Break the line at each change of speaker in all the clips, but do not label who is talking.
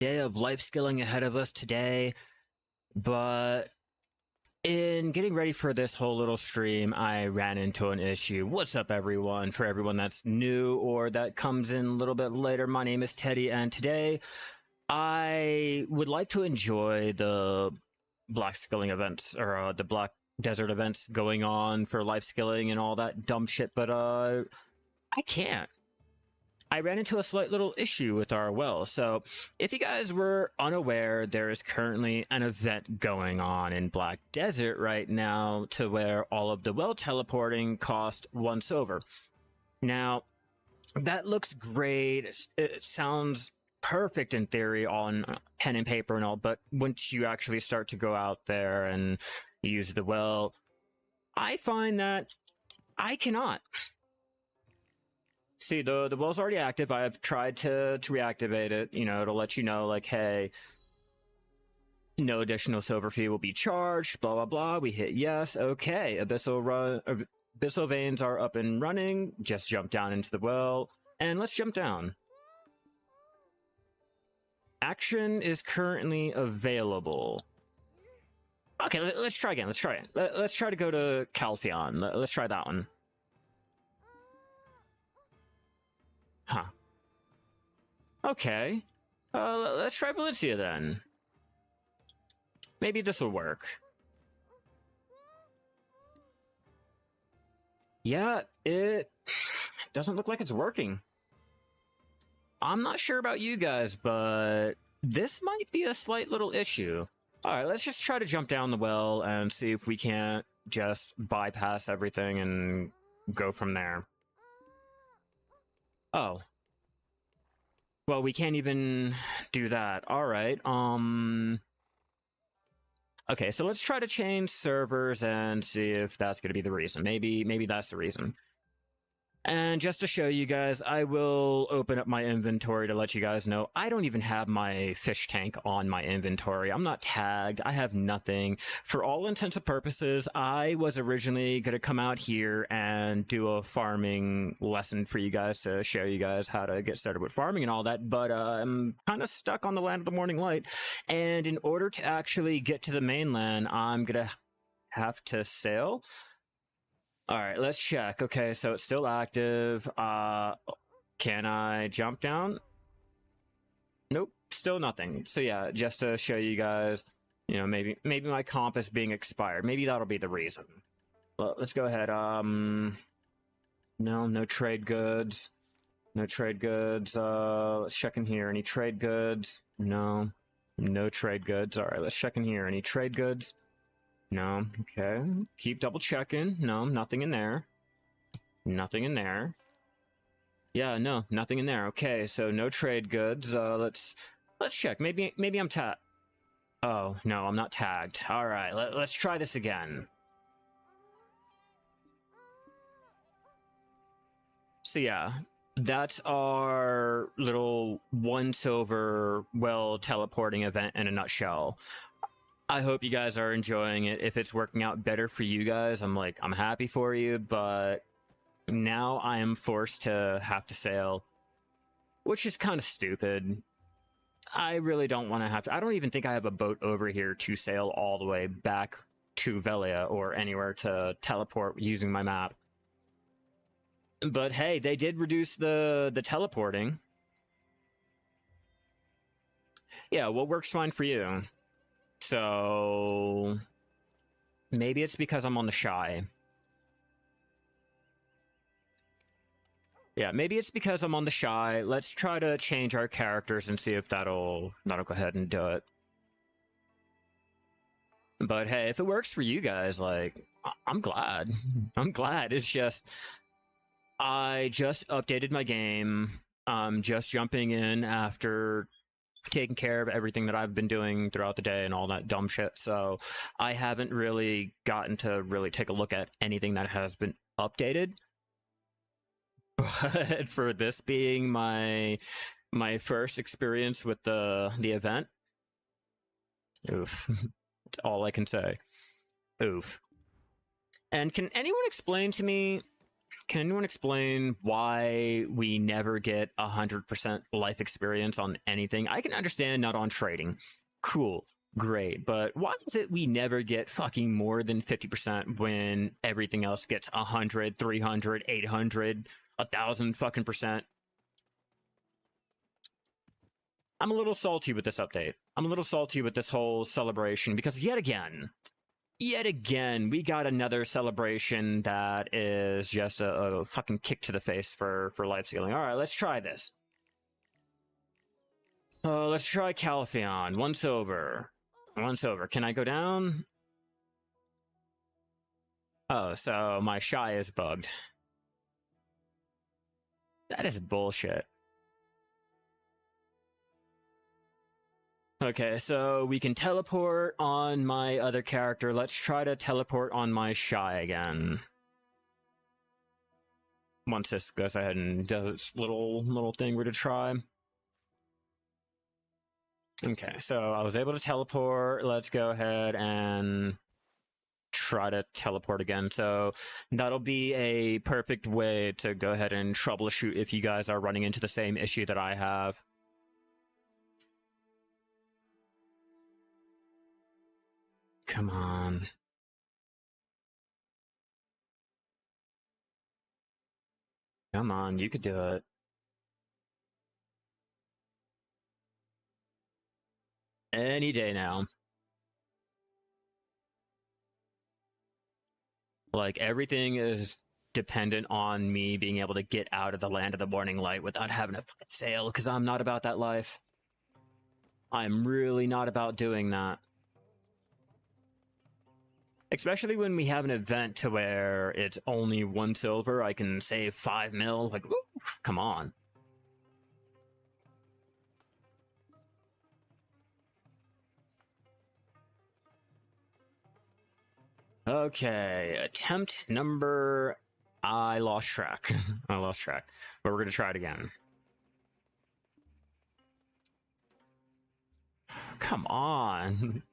day of life skilling ahead of us today, but in getting ready for this whole little stream, I ran into an issue. What's up, everyone? For everyone that's new or that comes in a little bit later, my name is Teddy, and today I would like to enjoy the black skilling events, or the black desert events going on for life skilling and all that dumb shit, but I can't. I ran into a slight little issue with our well. So if you guys were unaware, there is currently an event going on in Black Desert right now to where all of the well teleporting cost 1 silver. Now, that looks great. It sounds perfect in theory on pen and paper and all, but once you actually start to go out there and use the well, I find that I cannot. See, the well's already active. I have tried to reactivate it, you know, to let you know, like, hey, no additional silver fee will be charged, blah, blah, blah. We hit yes. Okay, abyssal veins are up and running. Just jump down into the well, and let's jump down. Action is currently available. Okay, let's try again. Let's try it. Let's try to go to Calpheon. Let's try that one. Huh. Okay. Let's try Valencia then. Maybe this will work. Yeah, it doesn't look like it's working. I'm not sure about you guys, but this might be a slight little issue. Alright, let's just try to jump down the well and see if we can't just bypass everything and go from there. Oh. Well, we can't even do that. Alright, okay, so let's try to change servers and see if that's gonna be the reason. Maybe that's the reason. And just to show you guys, I will open up my inventory to let you guys know I don't even have my fish tank on my inventory. I'm not tagged. I have nothing. For all intents and purposes, I was originally going to come out here and do a farming lesson for you guys to show you guys how to get started with farming and all that, but I'm kind of stuck on the land of the morning light. And in order to actually get to the mainland, I'm going to have to sail. All right, let's check. Okay, so it's still active. Can I jump down? Nope, still nothing. So yeah, just to show you guys, you know, maybe my comp is being expired. Maybe that'll be the reason. Well, let's go ahead. No trade goods. No trade goods. Let's check in here. Any trade goods? No trade goods. All right, let's check in here. Any trade goods? No, okay. Keep double checking. No, nothing in there. Nothing in there. Yeah, no, nothing in there. Okay, so no trade goods. Let's check. Maybe I'm tagged. Oh, no, I'm not tagged. All right, let's try this again. So yeah, that's our little 1 silver well teleporting event in a nutshell. I hope you guys are enjoying it. If it's working out better for you guys, I'm happy for you, but now I am forced to have to sail, which is kind of stupid. I really don't want to have to. I don't even think I have a boat over here to sail all the way back to Velia or anywhere to teleport using my map. But hey, they did reduce the teleporting. Yeah, what works fine for you? So maybe it's because I'm on the Shai. Yeah, maybe it's because I'm on the Shai. Let's try to change our characters and see if that'll go ahead and do it. But hey, if it works for you guys, like, I'm glad. I'm glad. It's just, I just updated my game. Just jumping in after taking care of everything that I've been doing throughout the day and all that dumb shit, so I haven't really gotten to really take a look at anything that has been updated. But for this being my first experience with the event, oof. That's all I can say. Oof. And can anyone explain to me can anyone explain why we never get 100% life experience on anything? I can understand not on trading. Cool. Great. But why is it we never get fucking more than 50% when everything else gets 100, 300, 800, 1,000 fucking percent? I'm a little salty with this update. I'm a little salty with this whole celebration because yet again, we got another celebration that is just a fucking kick to the face for life stealing. All right, let's try this. Let's try Califion. Once over. Once over. Can I go down? Oh, so my Shai is bugged. That is bullshit. Okay, so we can teleport on my other character. Let's try to teleport on my Shai again. Once this goes ahead and does its little thing we're to try. Okay, so I was able to teleport. Let's go ahead and try to teleport again. So that'll be a perfect way to go ahead and troubleshoot if you guys are running into the same issue that I have. Come on. Come on, you could do it. Any day now. Like, everything is dependent on me being able to get out of the land of the morning light without having to sail, because I'm not about that life. I'm really not about doing that. Especially when we have an event to where it's only 1 silver, I can save 5 mil. Like, oof, come on. Okay, attempt number... I lost track. I lost track. But we're going to try it again. Come on.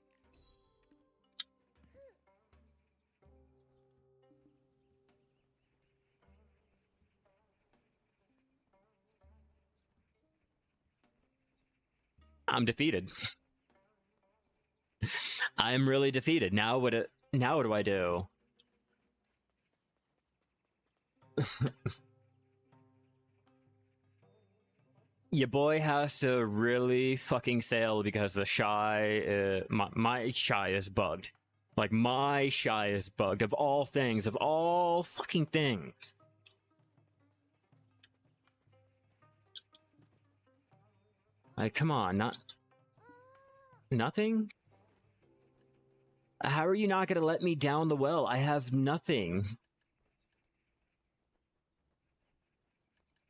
I'm defeated. I'm really defeated. Now what do I do? Your boy has to really fucking sail because the Shai, my Shai is bugged. Like, my Shai is bugged, of all things, of all fucking things. Like, come on, nothing? How are you not gonna let me down the well? I have nothing.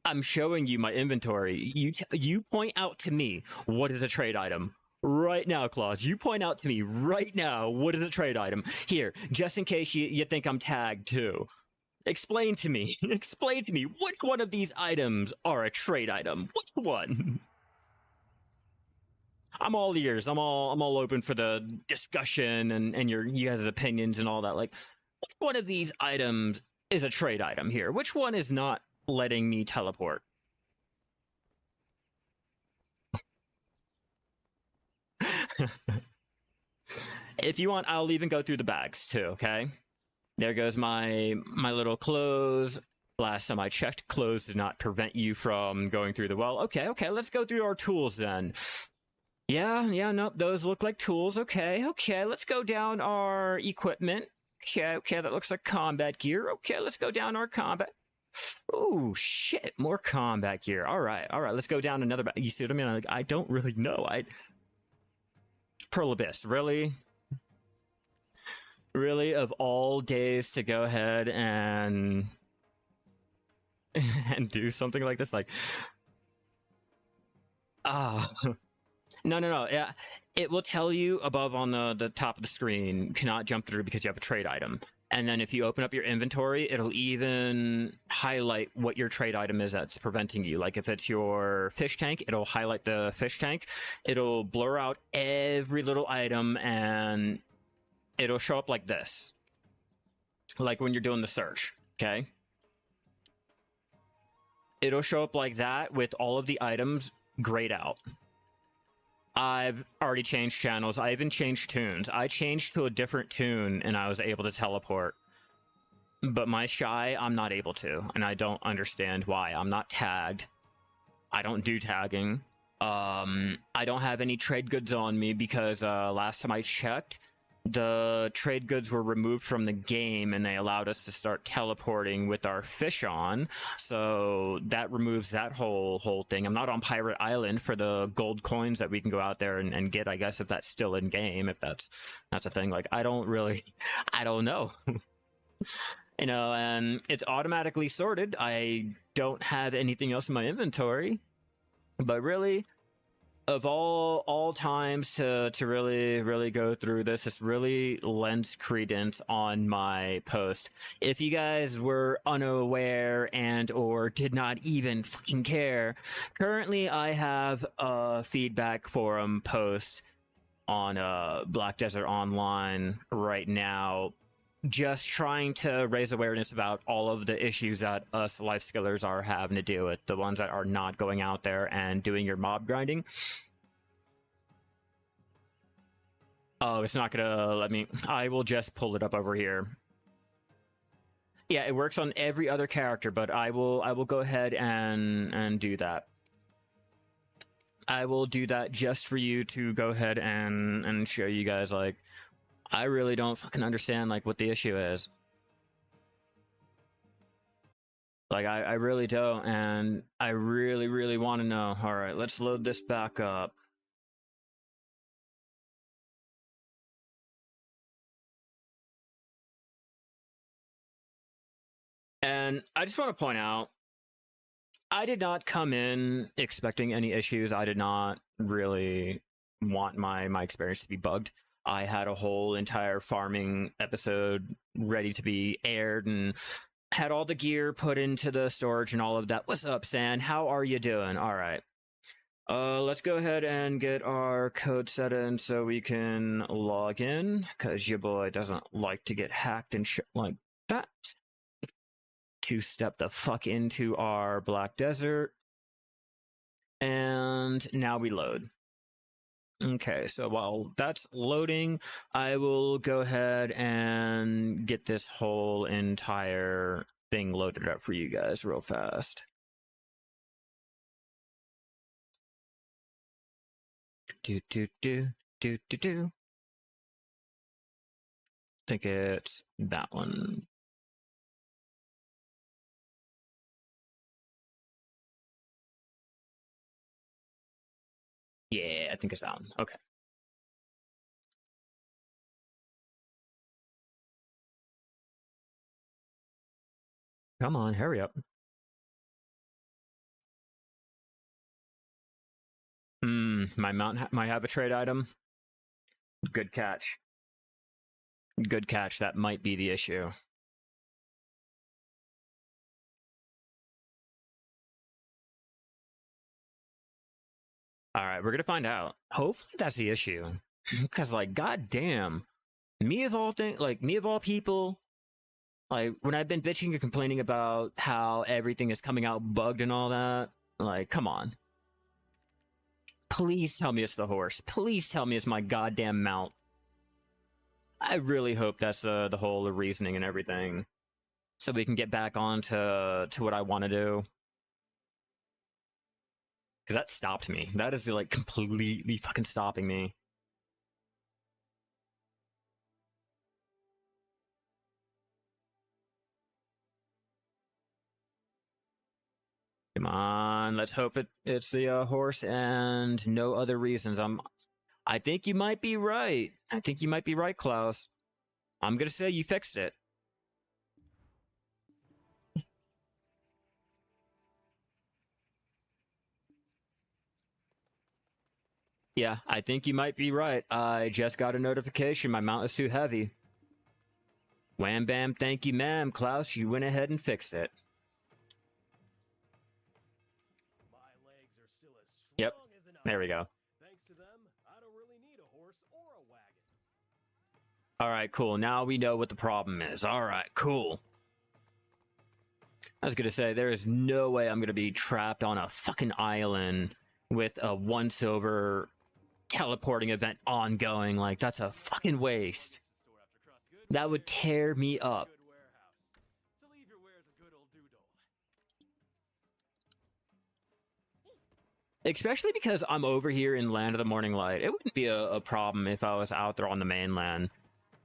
I'm showing you my inventory. You point out to me what is a trade item. Right now, Claus, you point out to me right now what is a trade item. Here, just in case you think I'm tagged too. Explain to me. Explain to me which one of these items are a trade item. Which one? I'm all ears. I'm all open for the discussion and you guys' opinions and all that. Like, which one of these items is a trade item here? Which one is not letting me teleport? If you want, I'll even go through the bags too, okay? There goes my little clothes. Last time I checked, clothes did not prevent you from going through the well. Okay, let's go through our tools then. Yeah, nope, those look like tools. Okay, let's go down our equipment. Okay, that looks like combat gear. Okay, let's go down our combat. Oh, shit, more combat gear. All right, let's go down another... You see what I mean? I don't really know. Pearl Abyss, really? Really, of all days to go ahead and... and do something like this? Like... No. Yeah, it will tell you above on the top of the screen, cannot jump through because you have a trade item. And then if you open up your inventory, it'll even highlight what your trade item is that's preventing you. Like if it's your fish tank, it'll highlight the fish tank. It'll blur out every little item and it'll show up like this. Like when you're doing the search, okay? it'll show up like that with all of the items grayed out. I've already changed channels. I even changed tunes. I changed to a different tune and I was able to teleport. But my Shai, I'm not able to. And I don't understand why. I'm not tagged. I don't do tagging. I don't have any trade goods on me because last time I checked, the trade goods were removed from the game and they allowed us to start teleporting with our fish on. So that removes that whole thing. I'm not on Pirate Island for the gold coins that we can go out there and get, I guess, if that's still in game, if that's a thing. Like, I don't know. You know, and it's automatically sorted. I don't have anything else in my inventory. But really, of all times to really go through this, this really lends credence on my post. If you guys were unaware and or did not even fucking care, currently I have a feedback forum post on Black Desert Online right now, just trying to raise awareness about all of the issues that us life skillers are having to deal with, the ones that are not going out there and doing your mob grinding. Oh, it's not gonna let me. I will just pull it up over here. Yeah, it works on every other character, but I will go ahead and do that. I will do that just for you to go ahead and show you guys, like, I really don't fucking understand, like, what the issue is. Like, I really don't, and I really want to know. All right, let's load this back up. And I just want to point out, I did not come in expecting any issues. I did not really want my experience to be bugged. I had a whole entire farming episode ready to be aired and had all the gear put into the storage and all of that. What's up, San? How are you doing? All right. Let's go ahead and get our code set in so we can log in, because your boy doesn't like to get hacked and shit like that. Two-step the fuck into our Black Desert. And now we load. Okay, so while that's loading, I will go ahead and get this whole entire thing loaded up for you guys real fast. Do. I think it's that one. Yeah, I think it's that one. Okay. Come on, hurry up. My mount might have a trade item. Good catch. Good catch. That might be the issue. All right, we're gonna find out. Hopefully that's the issue. Because, like, goddamn, me of all people, like, when I've been bitching and complaining about how everything is coming out bugged and all that, like, come on. Please tell me it's the horse. Please tell me it's my goddamn mount. I really hope that's the whole reasoning and everything, so we can get back on to what I want to do. Because that stopped me. That is, like, completely fucking stopping me. Come on, let's hope it's the horse and no other reasons. I think you might be right. I think you might be right, Klaus. I'm gonna say you fixed it. Yeah, I think you might be right. I just got a notification. My mount is too heavy. Wham bam, thank you, ma'am. Klaus, you went ahead and fixed it. Yep, there we go.
Thanks to them, I don't really need a horse or a wagon.
All right, cool. Now we know what the problem is. All right, cool. I was gonna say, there is no way I'm gonna be trapped on a fucking island with a once over teleporting event ongoing. Like, that's a fucking waste. That would tear me up.
So leave your wares a good old doodle.
Especially because I'm over here in Land of the Morning Light. It wouldn't be a problem if I was out there on the mainland.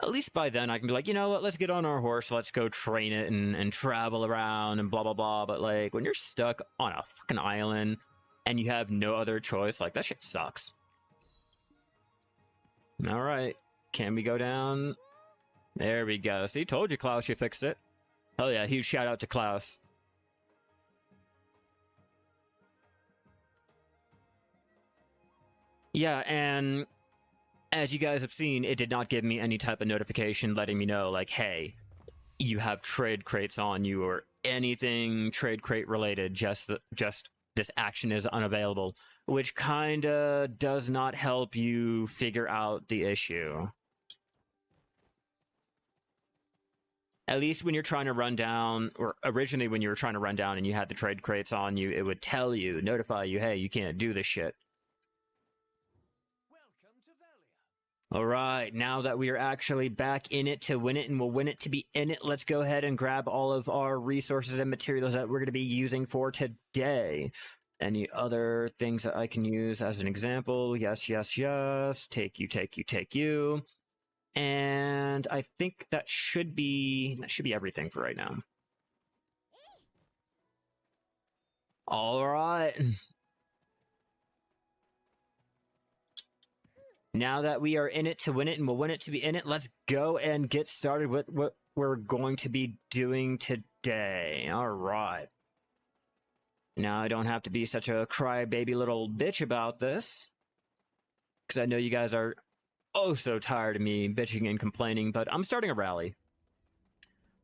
At least by then I can be like, you know what, let's get on our horse, let's go train it and travel around and blah, blah, blah. But like, when you're stuck on a fucking island and you have no other choice, like, that shit sucks. All right, can we go down? There we go. See, told you, Klaus, you fixed it. Hell yeah, huge shout out to Klaus. Yeah, and as you guys have seen, it did not give me any type of notification letting me know, like, hey, you have trade crates on you or anything trade crate related. Just this action is unavailable, which kind of does not help you figure out the issue. At least when you're trying to run down, or originally when you were trying to run down and you had the trade crates on you, it would tell you, notify you, hey, you can't do this shit.
Welcome to Valia.
All right, now that we are actually back in it to win it, and we'll win it to be in it, let's go ahead and grab all of our resources and materials that we're going to be using for today. Any other things that I can use as an example? Yes, yes, yes. Take you, take you, take you. And I think that should be everything for right now. All right. Now that we are in it to win it and we'll win it to be in it, let's go and get started with what we're going to be doing today. All right. Now I don't have to be such a crybaby little bitch about this, because I know you guys are oh so tired of me bitching and complaining, but I'm starting a rally.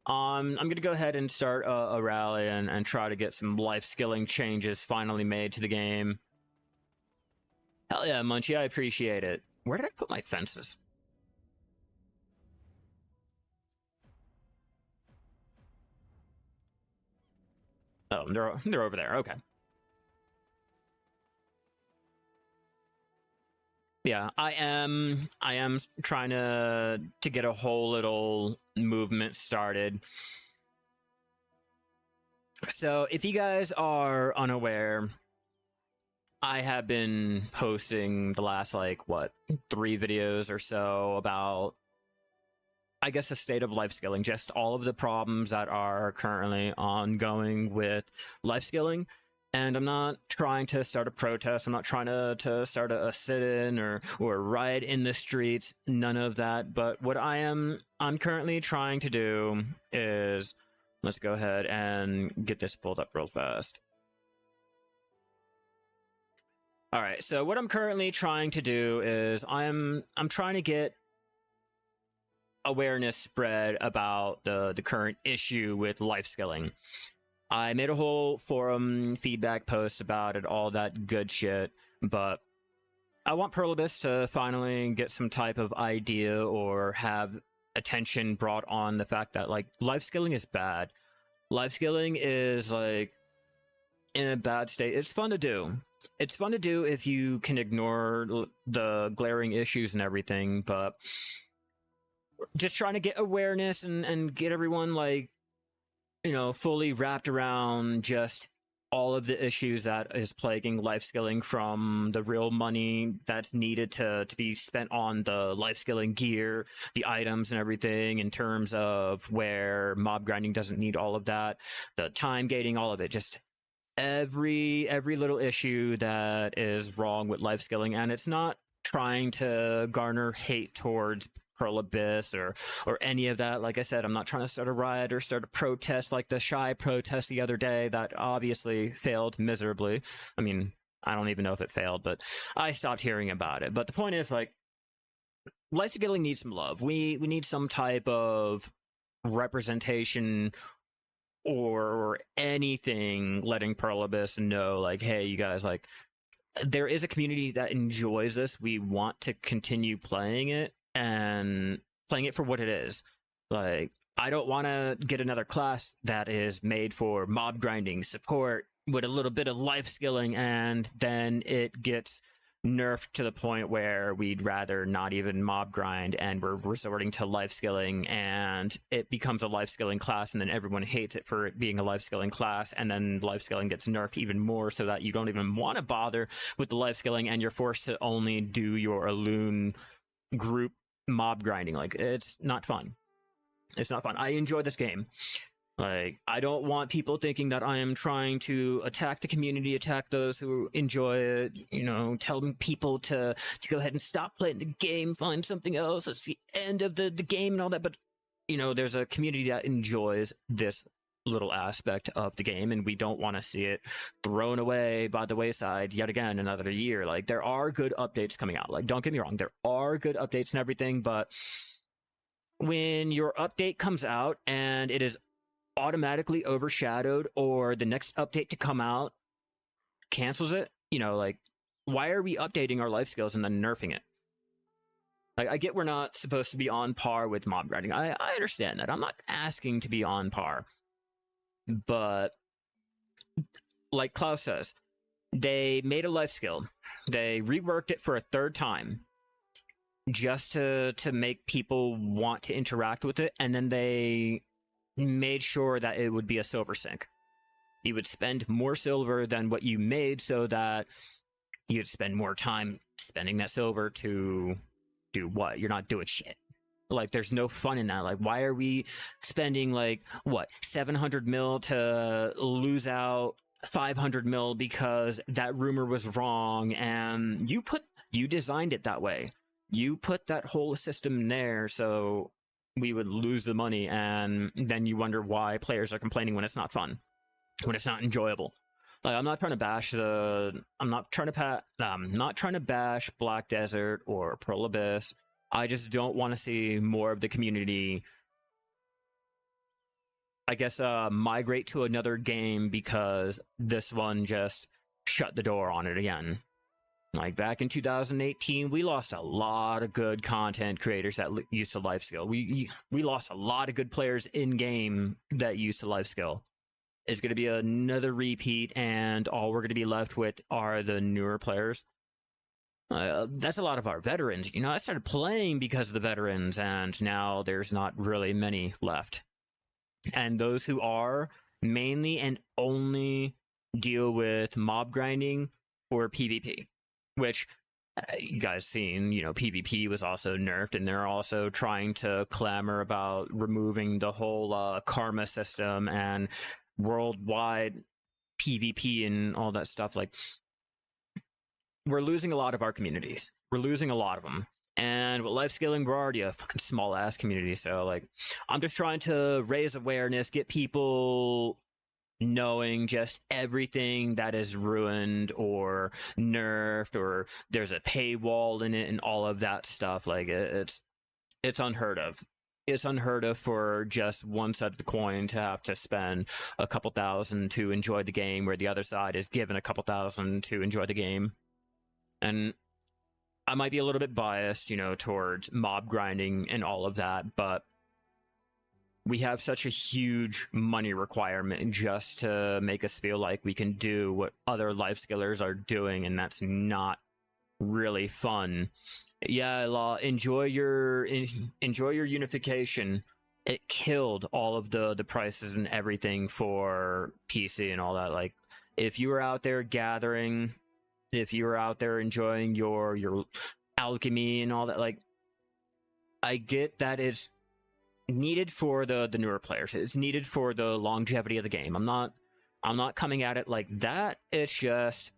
I'm going to go ahead and start a rally and try to get some life skilling changes finally made to the game. Hell yeah, Munchie, I appreciate it. Where did I put my fences? Oh, they're over there. Okay. Yeah, I am trying to get a whole little movement started. So, if you guys are unaware, I have been posting the last, like, what, 3 videos or so about, I guess, the state of life skilling, just all of the problems that are currently ongoing with life skilling. And I'm not trying to start a protest. I'm not trying to start a sit-in or riot in the streets. None of that. But what I'm currently trying to do is, let's go ahead and get this pulled up real fast. All right. So what I'm currently trying to do is I'm trying to get awareness spread about the current issue with life skilling. I made a whole forum feedback post about it, all that good shit, but I want Perlibus to finally get some type of idea or have attention brought on the fact that, like, life skilling is bad. Life skilling is, like, in a bad state. It's fun to do. It's fun to do if you can ignore the glaring issues and everything, but just trying to get awareness and get everyone, like, you know, fully wrapped around just all of the issues that is plaguing life skilling, from the real money that's needed to be spent on the life skilling gear, the items and everything, in terms of where mob grinding doesn't need all of that, the time gating, all of it, just every little issue that is wrong with life skilling. And it's not trying to garner hate towards Pearl Abyss or any of that. Like I said, I'm not trying to start a riot or start a protest like the Shai protest the other day that obviously failed miserably. I mean, I don't even know if it failed, but I stopped hearing about it. But the point is, like, life skilling needs some love. We need some type of representation or anything letting Pearl Abyss know, like, hey, you guys, like, there is a community that enjoys this. We want to continue playing it and playing it for what it is. Like, I don't want to get another class that is made for mob grinding support with a little bit of life skilling, and then it gets nerfed to the point where we'd rather not even mob grind and we're resorting to life skilling, and it becomes a life skilling class, and then everyone hates it for it being a life skilling class, and then life skilling gets nerfed even more so that you don't even want to bother with the life skilling, and you're forced to only do your Alloon group mob grinding. Like, it's not fun. It's not fun. I enjoy this game. Like, I don't want people thinking that I am trying to attack the community, attack those who enjoy it, you know, telling people to go ahead and stop playing the game, find something else. It's the end of the game and all that. But, you know, there's a community that enjoys this little aspect of the game, and we don't want to see it thrown away by the wayside yet again another year. Like, there are good updates coming out. Like, don't get me wrong, there are good updates and everything, but when your update comes out and it is automatically overshadowed, or the next update to come out cancels it, you know, like, why are we updating our life skills and then nerfing it? Like, I get we're not supposed to be on par with mob grinding. I understand that. I'm not asking to be on par. But like Klaus says, they made a life skill. They reworked it for a third time just to make people want to interact with it, and then they made sure that it would be a silver sink. You would spend more silver than what you made so that you'd spend more time spending that silver to do what? You're not doing shit. Like, there's no fun in that. Like, why are we spending, like, what, 700 mil to lose out 500 mil because that rumor was wrong, and you designed it that way. You put that whole system there so we would lose the money, and then you wonder why players are complaining when it's not fun, when it's not enjoyable. Like, I'm not trying to bash Black Desert or Pearl Abyss. I just don't want to see more of the community, I guess, migrate to another game because this one just shut the door on it again. Like, back in 2018, we lost a lot of good content creators that used to life skill. We lost a lot of good players in game that used to life skill. It's going to be another repeat, and all we're going to be left with are the newer players. That's a lot of our veterans. You know, I started playing because of the veterans, and now there's not really many left. And those who are mainly and only deal with mob grinding or PvP, which you guys seen, you know, PvP was also nerfed, and they're also trying to clamor about removing the whole karma system and worldwide PvP and all that stuff. Like, we're losing a lot of our communities. We're losing a lot of them. And with life skilling, we're already a fucking small ass community. So, like, I'm just trying to raise awareness, get people knowing just everything that is ruined or nerfed, or there's a paywall in it and all of that stuff. Like, it's unheard of. It's unheard of for just one side of the coin to have to spend a couple thousand to enjoy the game, where the other side is given a couple thousand to enjoy the game. And I might be a little bit biased, you know, towards mob grinding and all of that, but we have such a huge money requirement just to make us feel like we can do what other life skillers are doing, and that's not really fun. Yeah, Law, enjoy your unification. It killed all of the prices and everything for PC and all that. Like, if you were out there gathering, if you were out there enjoying your alchemy and all that, like, I get that it's needed for the newer players. It's needed for the longevity of the game. I'm not coming at it like that. It's just,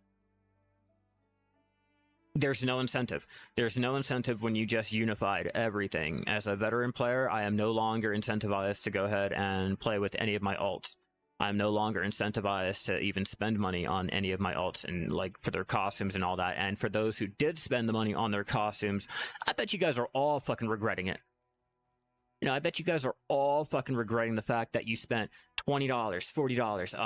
there's no incentive. There's no incentive when you just unified everything. As a veteran player, I am no longer incentivized to go ahead and play with any of my alts. I'm no longer incentivized to even spend money on any of my alts and, like, for their costumes and all that. And for those who did spend the money on their costumes, I bet you guys are all fucking regretting it. You know, I bet you guys are all fucking regretting the fact that you spent $20, $40,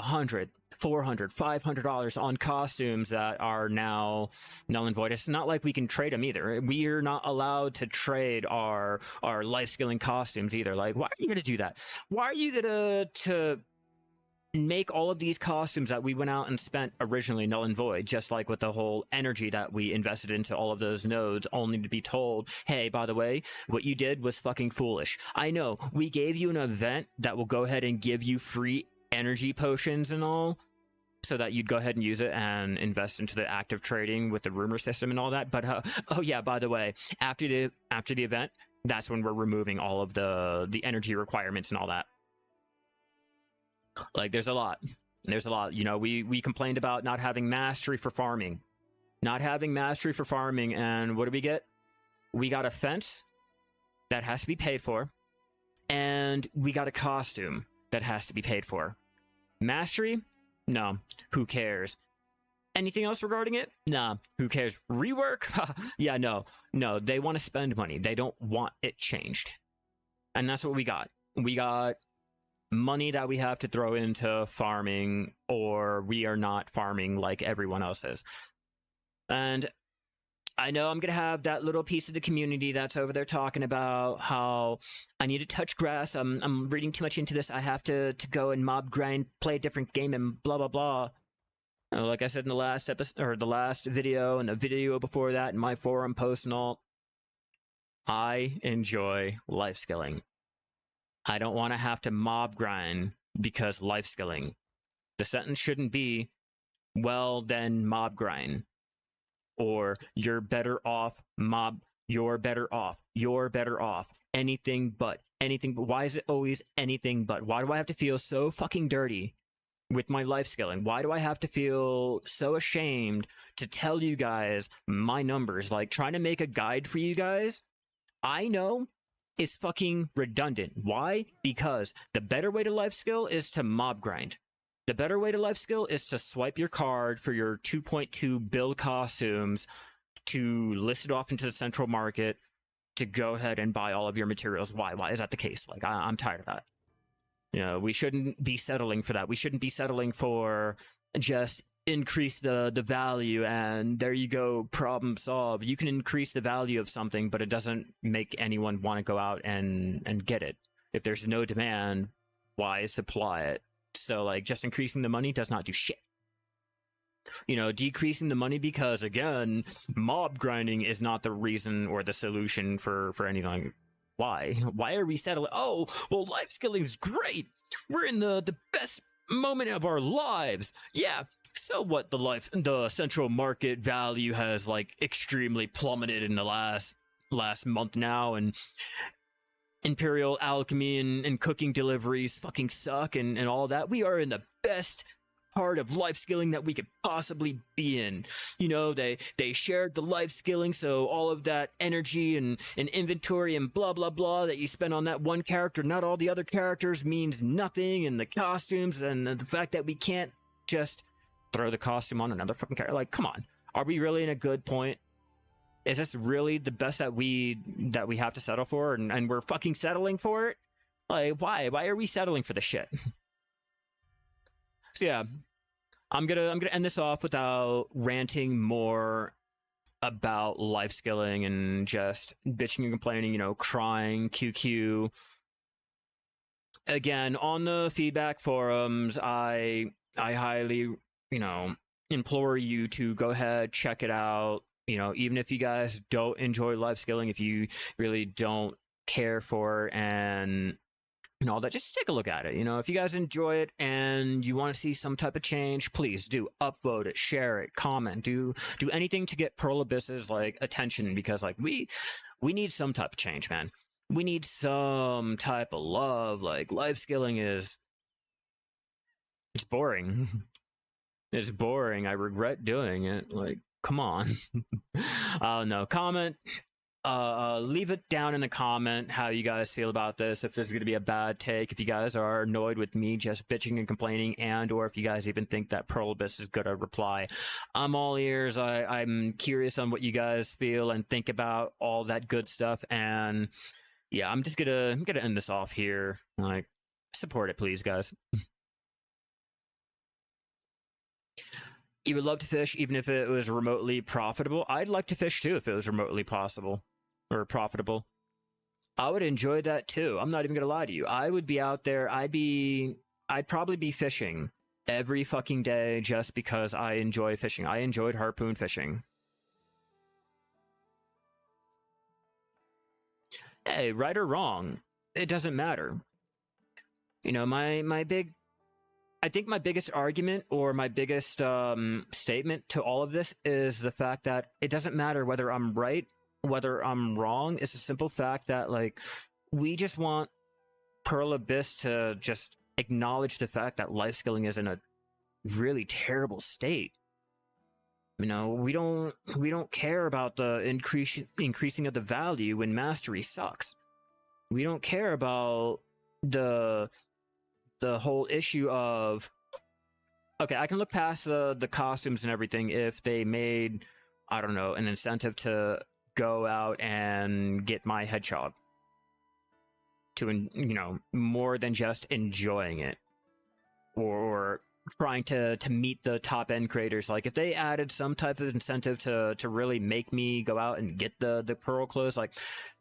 $100, $400, $500 on costumes that are now null and void. It's not like we can trade them either. We are not allowed to trade our life skilling costumes either. Like, why are you gonna do that? Why are you gonna to make all of these costumes that we went out and spent originally null and void, just like with the whole energy that we invested into all of those nodes, only to be told, hey, by the way, what you did was fucking foolish. I know, we gave you an event that will go ahead and give you free energy potions and all, so that you'd go ahead and use it and invest into the active trading with the rumor system and all that. But oh yeah, by the way, after the event, that's when we're removing all of the energy requirements and all that. Like, there's a lot. You know, we complained about not having mastery for farming. And what do we get? We got a fence that has to be paid for, and we got a costume that has to be paid for. Mastery? No. Who cares? Anything else regarding it? Nah. Who cares? Rework? Yeah, no. No, they want to spend money. They don't want it changed. And that's what we got. We got money that we have to throw into farming, or we are not farming like everyone else is. And I know I'm gonna have that little piece of the community that's over there talking about how I need to touch grass. I'm reading too much into this. I have to go and mob grind, play a different game, and blah blah blah. Like I said in the last episode, or the last video, and the video before that, in my forum post and all, I enjoy life skilling. I don't want to have to mob grind because life skilling. The sentence shouldn't be, well, then mob grind. Or you're better off, mob, you're better off. Anything but. Why is it always anything but? Why do I have to feel so fucking dirty with my life skilling? Why do I have to feel so ashamed to tell you guys my numbers? Like, trying to make a guide for you guys, I know, is fucking redundant. Why? Because the better way to life skill is to mob grind. The better way to life skill is to swipe your card for your 2.2 build costumes, to list it off into the central market, to go ahead and buy all of your materials. Why? Why is that the case? Like, I'm tired of that. You know, we shouldn't be settling for that. We shouldn't be settling for just increase the value and there you go, problem solved. You can increase the value of something, but it doesn't make anyone want to go out and get it. If there's no demand, why supply it? So, like, just increasing the money does not do shit. You know, decreasing the money, because again, mob grinding is not the reason or the solution for anything. Why are we settling? Oh, well, life skilling is great. We're in the best moment of our lives. Yeah. So what? The central market value has like extremely plummeted in the last month now, and Imperial alchemy and cooking deliveries fucking suck and all that. We are in the best part of life skilling that we could possibly be in. You know, they shared the life skilling, so all of that energy and inventory and blah blah blah that you spend on that one character, not all the other characters, means nothing. And the costumes and the fact that we can't just throw the costume on another fucking character. Like, come on. Are we really in a good point? Is this really the best that we have to settle for, and we're fucking settling for it? Like, why? Why are we settling for this shit? So yeah, I'm gonna end this off without ranting more about life skilling and just bitching and complaining, you know, crying, QQ. Again, on the feedback forums, I highly, you know, implore you to go ahead, check it out. You know, even if you guys don't enjoy life skilling, if you really don't care for it and all that, just take a look at it. You know, if you guys enjoy it and you want to see some type of change, please do upvote it, share it, comment, do anything to get Pearl Abyss's like attention, because like we need some type of change, man. We need some type of love. Like, life skilling it's boring. It's boring. I regret doing it. Like, come on. No, comment. Leave it down in the comment how you guys feel about this. If there's going to be a bad take, if you guys are annoyed with me just bitching and complaining, and or if you guys even think that Pearl Abyss is going to reply, I'm all ears. I'm curious on what you guys feel and think about all that good stuff. And yeah, I'm gonna end this off here. Like, Support it, please, guys. You would love to fish even if it was remotely profitable. I'd like to fish too if it was remotely possible or profitable. I would enjoy that too. I'm not even gonna lie to you. I would be out there. I'd probably be fishing every fucking day just because I enjoy fishing. I enjoyed harpoon fishing. Hey, right or wrong, it doesn't matter. You know, I think my biggest argument or my biggest statement to all of this is the fact that it doesn't matter whether I'm right, whether I'm wrong. It's a simple fact that, like, we just want Pearl Abyss to just acknowledge the fact that life skilling is in a really terrible state. You know, we don't care about the increasing of the value when mastery sucks. We don't care about the whole issue of, okay, I can look past the costumes and everything if they made, I don't know, an incentive to go out and get my hedgehog to, you know, more than just enjoying it or trying to meet the top end creators. Like if they added some type of incentive to really make me go out and get the pearl clothes, like,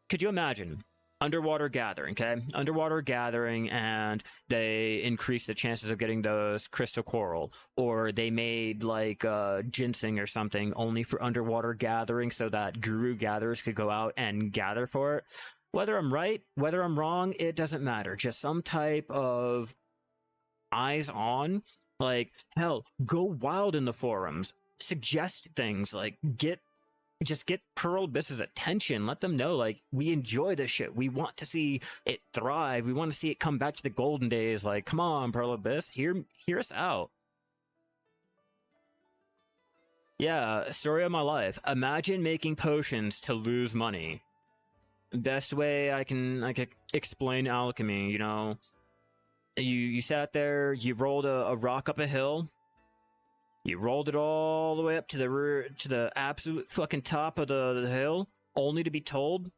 could you imagine underwater gathering, okay? Underwater gathering, and they increase the chances of getting those crystal coral, or they made like ginseng or something only for underwater gathering so that guru gatherers could go out and gather for it. Whether I'm right, whether I'm wrong, it doesn't matter. Just some type of eyes on, like, hell, go wild in the forums, suggest things, like just get Pearl Abyss's attention. Let them know, like, we enjoy this shit. We want to see it thrive. We want to see it come back to the golden days. Like, come on, Pearl Abyss, hear us out. Yeah, story of my life. Imagine making potions to lose money. Best way I can explain alchemy, you know. You sat there, you rolled a rock up a hill. You rolled it all the way up to the absolute fucking top of the hill, only to be told,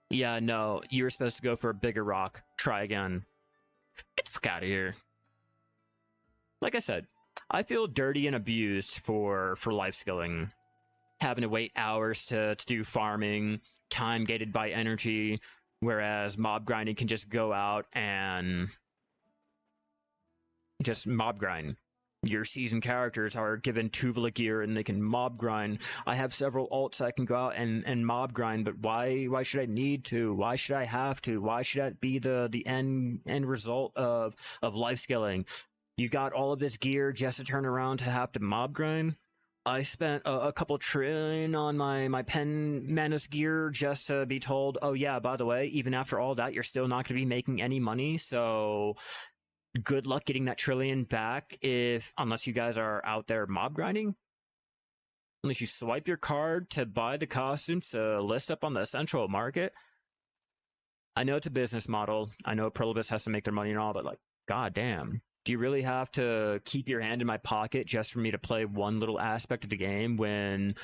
yeah, no, you were supposed to go for a bigger rock. Try again. Get the fuck out of here. Like I said, I feel dirty and abused for life skilling. Having to wait hours to do farming, time gated by energy, whereas mob grinding can just go out and just mob grind. Your seasoned characters are given Tuvala gear and they can mob grind. I have several alts I can go out and mob grind, but why should I need to? Why should I have to? Why should that be the end result of life skilling? You got all of this gear just to turn around to have to mob grind? I spent a couple trillion on my pen Manus gear just to be told, oh yeah, by the way, even after all that, you're still not going to be making any money, so good luck getting that trillion back unless you guys are out there mob grinding. Unless you swipe your card to buy the costume to list up on the central market. I know it's a business model. I know Pearl Abyss has to make their money and all, but like, goddamn. Do you really have to keep your hand in my pocket just for me to play one little aspect of the game when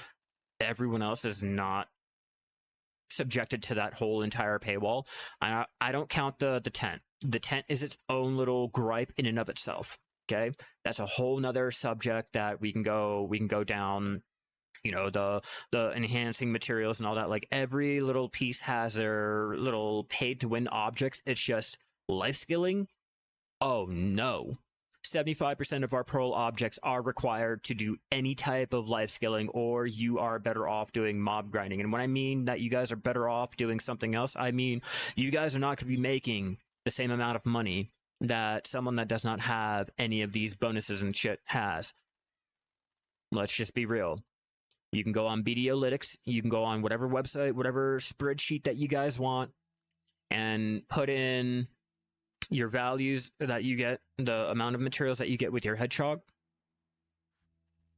everyone else is not subjected to that whole entire paywall? I don't count the tent. The tent is its own little gripe in and of itself. Okay, that's a whole nother subject that we can go down. You know, the enhancing materials and all that. Like every little piece has their little paid to win objects. It's just life skilling. Oh no. 75% of our Pearl objects are required to do any type of life skilling, or you are better off doing mob grinding. And when I mean that you guys are better off doing something else, I mean you guys are not going to be making the same amount of money that someone that does not have any of these bonuses and shit has. Let's just be real. You can go on BDolytics, you can go on whatever website, whatever spreadsheet that you guys want, and put in your values that you get, the amount of materials that you get with your hedgehog,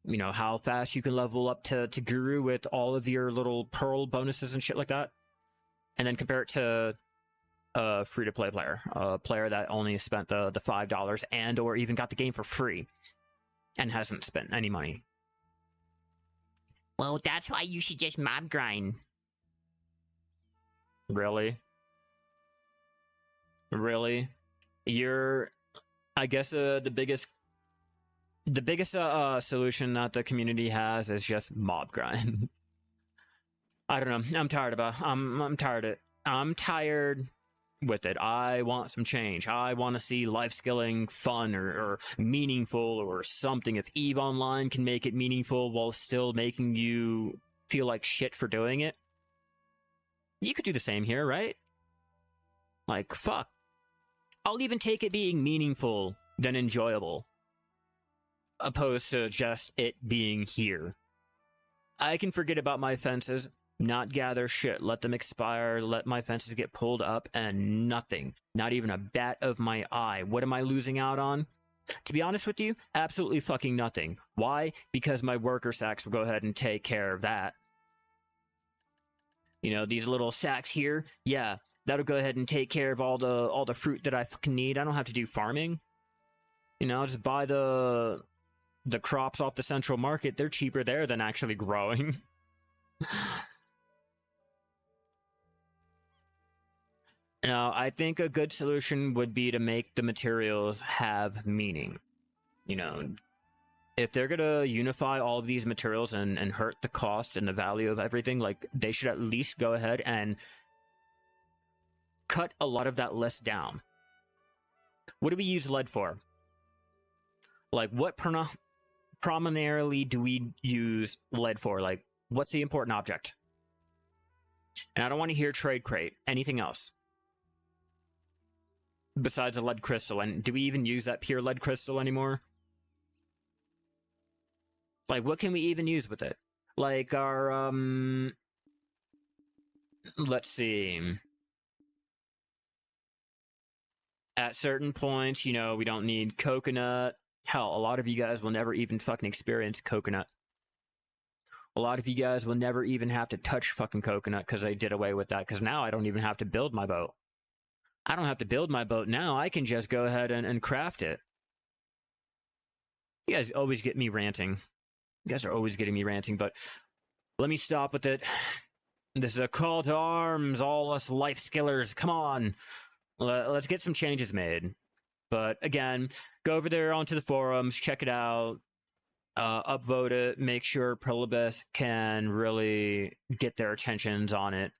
you know, how fast you can level up to guru with all of your little pearl bonuses and shit like that, and then compare it to a free-to-play player, a player that only spent the $5 and or even got the game for free and hasn't spent any money. Well, that's why you should just mob grind. Really? you're, I guess, the biggest solution that the community has is just mob grind. I don't know. I'm tired I'm tired of it. I'm tired with it. I want some change. I want to see life skilling fun or meaningful or something. If EVE Online can make it meaningful while still making you feel like shit for doing it, you could do the same here, right? Like, fuck. I'll even take it being meaningful than enjoyable, opposed to just it being here. I can forget about my fences, not gather shit, let them expire, let my fences get pulled up, and nothing. Not even a bat of my eye. What am I losing out on? To be honest with you, absolutely fucking nothing. Why? Because my worker sacks will go ahead and take care of that. You know, these little sacks here, yeah, that'll go ahead and take care of all the fruit that I fucking need. I don't have to do farming. You know, I'll just buy the crops off the central market. They're cheaper there than actually growing. Now, I think a good solution would be to make the materials have meaning. You know, if they're gonna unify all of these materials and hurt the cost and the value of everything, like, they should at least go ahead and cut a lot of that list down. What do we use lead for? Like, what primarily do we use lead for? Like, what's the important object? And I don't want to hear trade crate. Anything else besides a lead crystal? And do we even use that pure lead crystal anymore? Like, what can we even use with it? Like, our, let's see. At certain points, you know, we don't need coconut. Hell, a lot of you guys will never even fucking experience coconut. A lot of you guys will never even have to touch fucking coconut because they did away with that. Because now I don't even have to build my boat. I don't have to build my boat now. I can just go ahead and craft it. You guys always get me ranting. You guys are always getting me ranting, but let me stop with it. This is a call to arms, all us life skillers. Come on. Let's get some changes made. But again, go over there onto the forums, check it out, upvote it, make sure Prolibus can really get their attentions on it.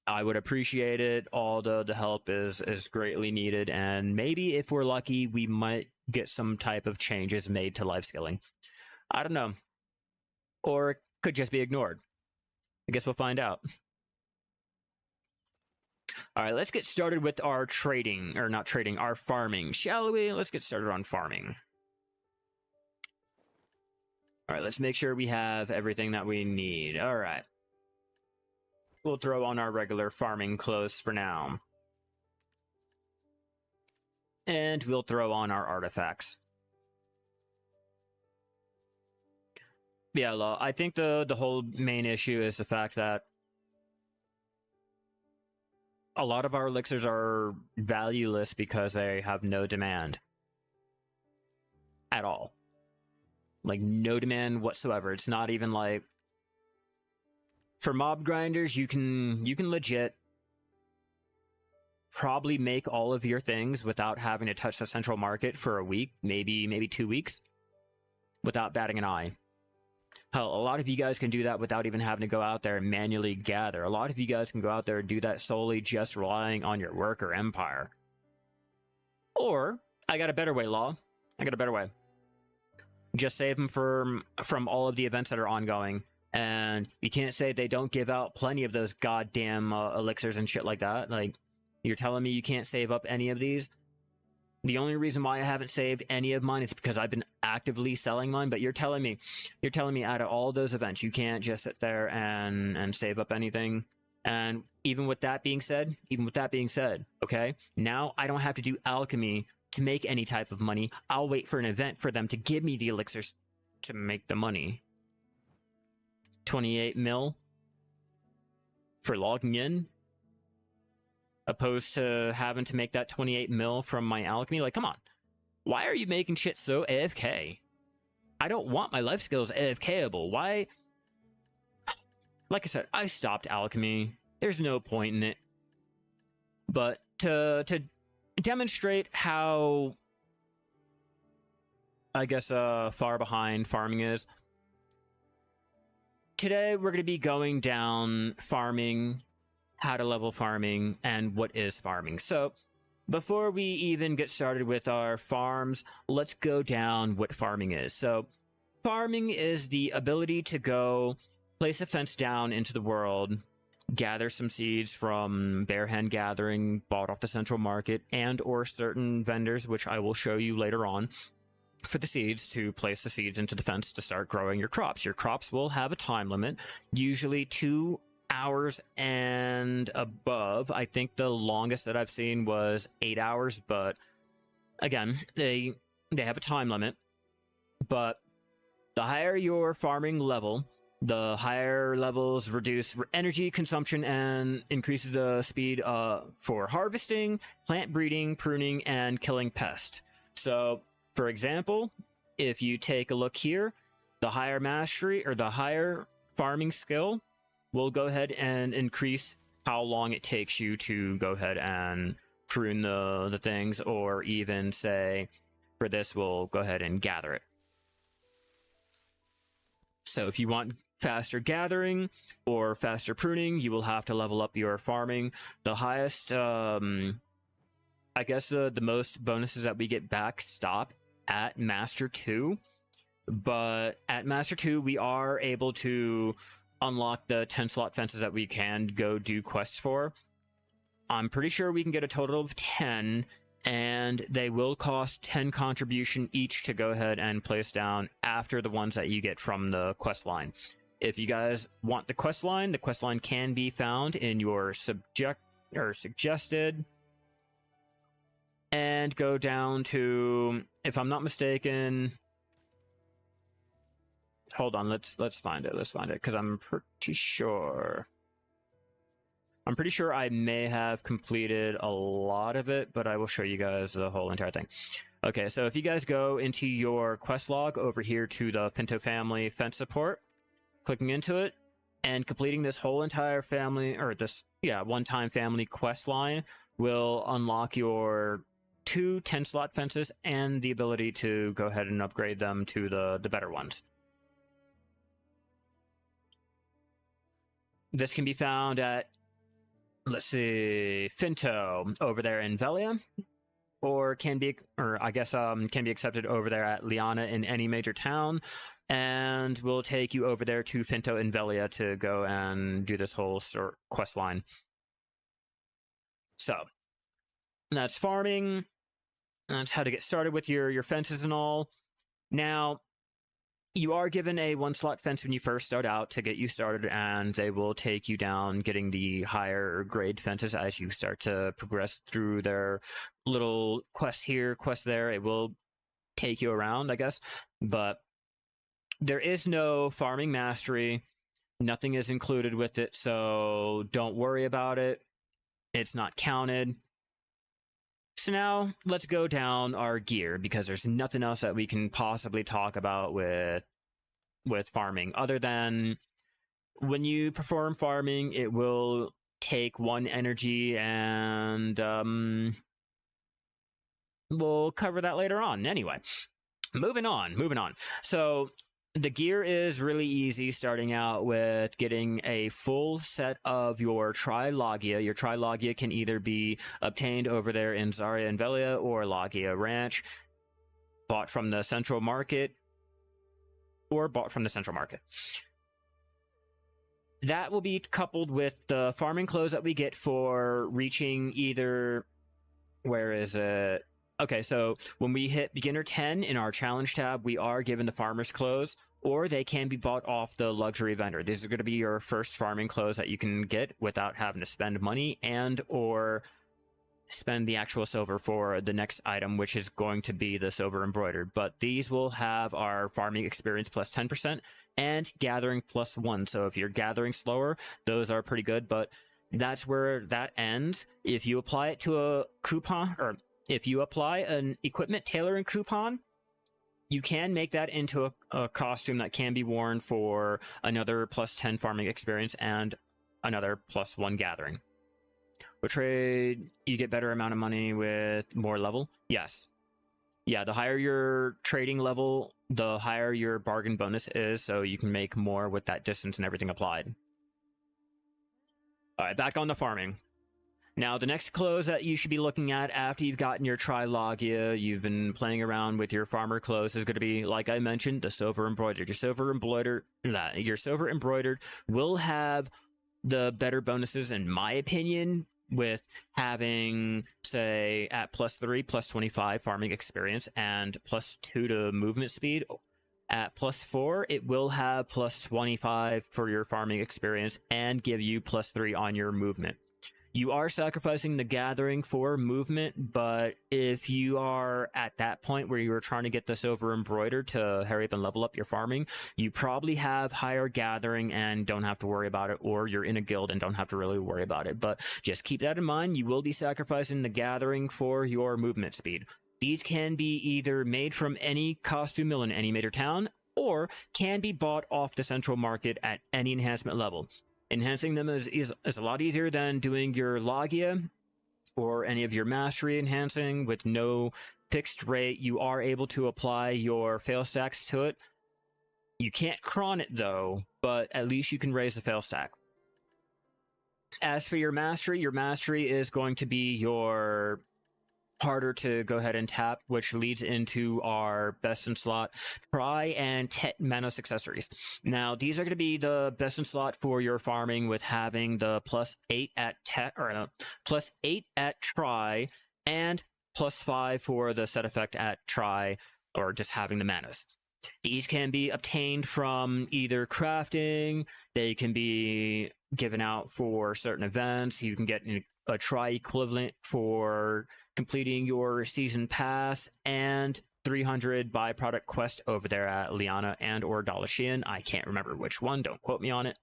I would appreciate it. All the help is greatly needed, and maybe if we're lucky, we might get some type of changes made to life skilling. I don't know. Or it could just be ignored. I guess we'll find out. All right, let's get started with our trading, or not trading, our farming, shall we? Let's get started on farming. All right, let's make sure we have everything that we need. All right. We'll throw on our regular farming clothes for now. And we'll throw on our artifacts. Yeah, I think the whole main issue is the fact that a lot of our elixirs are valueless because they have no demand at all. Like, no demand whatsoever. It's not even like, for mob grinders, you can legit probably make all of your things without having to touch the central market for a week, maybe 2 weeks, without batting an eye. Hell, a lot of you guys can do that without even having to go out there and manually gather. A lot of you guys can go out there and do that solely just relying on your worker empire. Or, I got a better way, Law. I got a better way. Just save them from all of the events that are ongoing. And you can't say they don't give out plenty of those goddamn elixirs and shit like that. Like, you're telling me you can't save up any of these? The only reason why I haven't saved any of mine is because I've been actively selling mine, but you're telling me out of all those events, you can't just sit there and save up anything. And even with that being said, okay, now I don't have to do alchemy to make any type of money. I'll wait for an event for them to give me the elixirs to make the money. 28 mil for logging in, opposed to having to make that 28 mil from my alchemy. Like, come on. Why are you making shit so AFK? I don't want my life skills AFKable. Why? Like I said, I stopped alchemy. There's no point in it. But to demonstrate how, I guess, far behind farming is. Today, we're going to be going down farming, how to level farming, and what is farming. So, before we even get started with our farms, let's go down what farming is. So, farming is the ability to go place a fence down into the world, gather some seeds from bare hand gathering bought off the central market and or certain vendors, which I will show you later on, for the seeds, to place the seeds into the fence to start growing your crops. Your crops will have a time limit, usually 2 hours and above. I think the longest that I've seen was 8 hours, but again, they have a time limit. But the higher your farming level, the higher levels reduce energy consumption and increases the speed for harvesting, plant breeding, pruning, and killing pests. So, for example, if you take a look here, the higher mastery or the higher farming skill will go ahead and increase how long it takes you to go ahead and prune the things, or even say for this, we'll go ahead and gather it. So if you want faster gathering or faster pruning, you will have to level up your farming. The highest, I guess the most bonuses that we get back stop at Master 2. But at Master 2, we are able to unlock the 10 slot fences that we can go do quests for. I'm pretty sure we can get a total of 10, and they will cost 10 contribution each to go ahead and place down after the ones that you get from the quest line. If you guys want the quest line can be found in your suggested, and go down to, if I'm not mistaken, hold on, let's find it, because I'm pretty sure I may have completed a lot of it, but I will show you guys the whole entire thing. Okay, so if you guys go into your quest log over here to the Finto family fence support, clicking into it and completing this whole entire family, or this one-time family quest line, will unlock your 2 10 slot fences and the ability to go ahead and upgrade them to the better ones. This can be found at, let's see, Finto over there in Velia, or can be accepted over there at Liana in any major town, and will take you over there to Finto in Velia to go and do this whole quest line. So that's farming. That's how to get started with your fences and all. Now, you are given a 1 slot fence when you first start out to get you started, and they will take you down getting the higher grade fences as you start to progress through their little quests here, quests there. It will take you around, I guess. But there is no farming mastery. Nothing is included with it, so don't worry about it. It's not counted. So now let's go down our gear, because there's nothing else that we can possibly talk about with farming other than when you perform farming, it will take 1 energy, and we'll cover that later on. Anyway, moving on. So the gear is really easy, starting out with getting a full set of your Trilogia. Your Trilogia can either be obtained over there in Zarya and Velia or Logia Ranch, bought from the central market, That will be coupled with the farming clothes that we get for reaching either, where is it? Okay, so when we hit beginner 10 in our challenge tab, we are given the farmer's clothes, or they can be bought off the luxury vendor. These are going to be your first farming clothes that you can get without having to spend money and or spend the actual silver for the next item, which is going to be the silver embroidered. But these will have our farming experience plus 10% and gathering plus 1. So if you're gathering slower, those are pretty good, but that's where that ends. If you apply it to a coupon, or if you apply an equipment tailoring coupon, you can make that into a costume that can be worn for another plus 10 farming experience and another plus 1 gathering. What trade you get better amount of money with more level? Yes. Yeah, the higher your trading level, the higher your bargain bonus is, so you can make more with that distance and everything applied. All right, back on the farming. Now, the next clothes that you should be looking at after you've gotten your Trilogia, you've been playing around with your farmer clothes, is going to be, like I mentioned, the silver embroidered. Your silver embroidered will have the better bonuses, in my opinion, with having, say, at +3, +25 farming experience and +2 to movement speed. At +4, it will have +25 for your farming experience and give you +3 on your movement. You are sacrificing the gathering for movement, but if you are at that point where you are trying to get the silver embroidered to hurry up and level up your farming, you probably have higher gathering and don't have to worry about it, or you're in a guild and don't have to really worry about it. But just keep that in mind. You will be sacrificing the gathering for your movement speed. These can be either made from any costume mill in any major town, or can be bought off the central market at any enhancement level. Enhancing them is a lot easier than doing your Logia or any of your mastery enhancing with no fixed rate. You are able to apply your fail stacks to it. You can't cron it though, but at least you can raise the fail stack. As for your mastery is going to be your harder to go ahead and tap, which leads into our best in slot Try and Tet Manos accessories. Now, these are going to be the best in slot for your farming, with having the +8 at Tet, or +8 at Try, and +5 for the set effect at Try, or just having the Manos. These can be obtained from either crafting, they can be given out for certain events, you can get a Try equivalent for completing your season pass, and 300 byproduct quest over there at Liana and or Dalashian. I can't remember which one, don't quote me on it.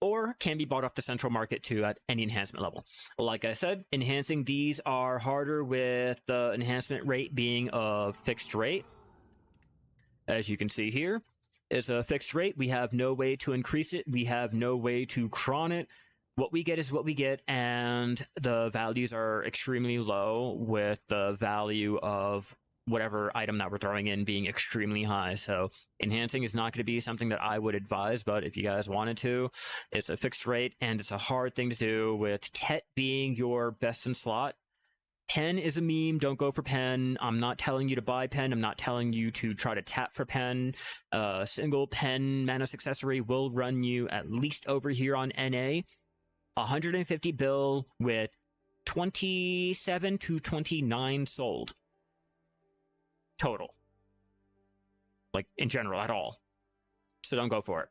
Or can be bought off the central market too at any enhancement level. Like I said, enhancing these are harder, with the enhancement rate being a fixed rate. As you can see here, it's a fixed rate. We have no way to increase it. We have no way to cron it. What we get is what we get, and the values are extremely low, with the value of whatever item that we're throwing in being extremely high. So enhancing is not going to be something that I would advise, but if you guys wanted to, it's a fixed rate, and it's a hard thing to do, with Tet being your best in slot. Pen is a meme. Don't go for Pen. I'm not telling you to buy Pen. I'm not telling you to try to tap for Pen. Single Pen Manos accessory will run you, at least over here on NA, 150 bill with 27 to 29 sold total, like in general at all. So don't go for it.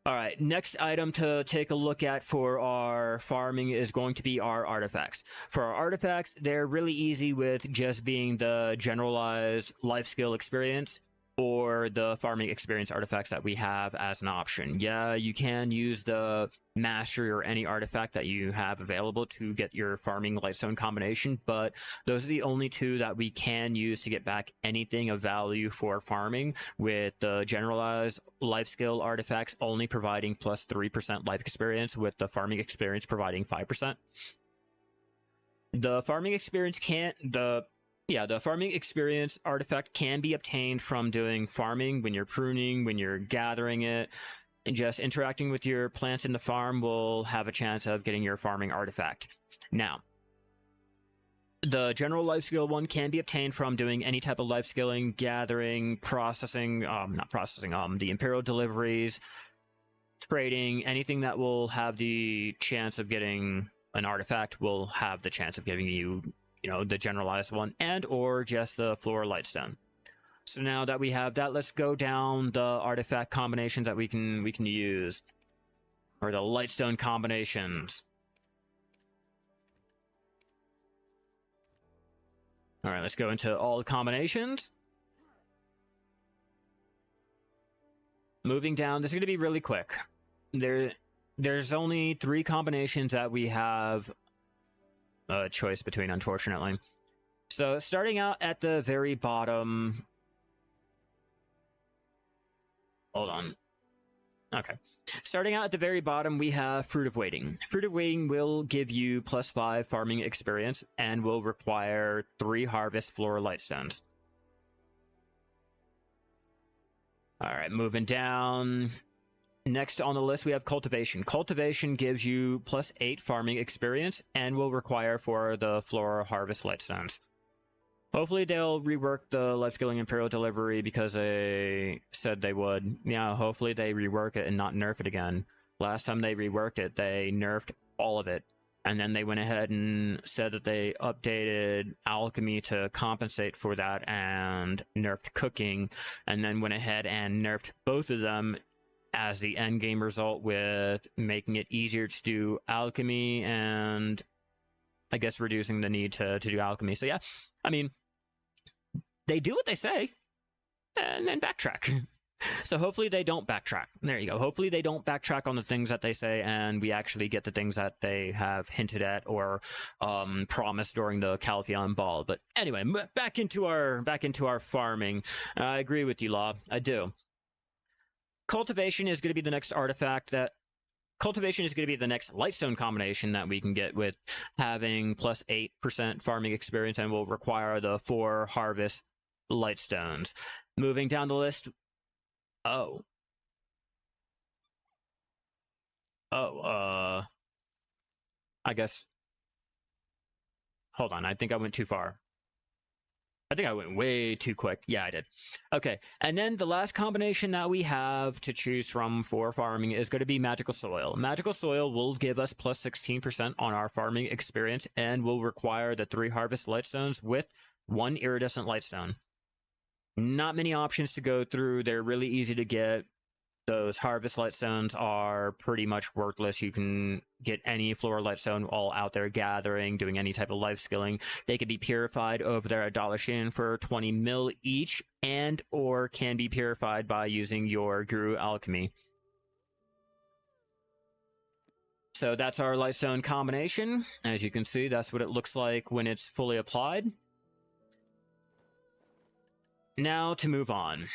All right, next item to take a look at for our farming is going to be our artifacts. For our artifacts, they're really easy, with just being the generalized life skill experience or the farming experience artifacts that we have as an option. Yeah, you can use the mastery or any artifact that you have available to get your farming lightstone combination, but those are the only two that we can use to get back anything of value for farming, with the generalized life skill artifacts only providing +3% life experience, with the farming experience providing 5%. The farming experience the farming experience artifact can be obtained from doing farming when you're pruning, when you're gathering it, and just interacting with your plants in the farm will have a chance of getting your farming artifact. Now, the general life skill one can be obtained from doing any type of life skilling, gathering, processing, the Imperial deliveries, trading, anything that will have the chance of getting an artifact will have the chance of giving you, the generalized one, and or just the floor lightstone. So now that we have that, let's go down the artifact combinations that we can use, or the lightstone combinations. All right, let's go into all the combinations. Moving down, this is going to be really quick. There's only 3 combinations that we have a choice between, unfortunately. So starting out at the very bottom, hold on. Okay, Starting out at the very bottom, we have Fruit of Waiting. Fruit of Waiting will give you +5 farming experience and will require 3 harvest floral lightstones. All right, moving down. Next on the list, we have Cultivation. Cultivation gives you +8 farming experience and will require for the floral harvest lightstones. Hopefully they'll rework the life skilling Imperial Delivery because they said they would. Yeah, hopefully they rework it and not nerf it again. Last time they reworked it, they nerfed all of it. And then they went ahead and said that they updated alchemy to compensate for that and nerfed cooking, and then went ahead and nerfed both of them as the end game result, with making it easier to do alchemy and I guess reducing the need to do alchemy. So yeah, I mean, they do what they say and then backtrack. So hopefully they don't backtrack. There you go. Hopefully they don't backtrack on the things that they say and we actually get the things that they have hinted at or promised during the Calpheon Ball. But anyway, back into our farming. I agree with you, Law. I do. Cultivation is going to be the next artifact that... Cultivation is going to be the next Lightstone combination that we can get, with having +8% farming experience and will require the 4 harvest Lightstones. Moving down the list... I guess... Hold on, I think I went too far. I think I went way too quick. Yeah, I did. Okay, and then the last combination that we have to choose from for farming is going to be Magical Soil. Magical Soil will give us +16% on our farming experience and will require the 3 Harvest Lightstones with 1 Iridescent Lightstone. Not many options to go through. They're really easy to get. Those Harvest Lightstones are pretty much worthless. You can get any Floral Lightstone all out there gathering, doing any type of life skilling. They can be purified over there at Dollar Shin for 20 mil each, and or can be purified by using your Guru Alchemy. So that's our Lightstone combination. As you can see, that's what it looks like when it's fully applied. Now to move on.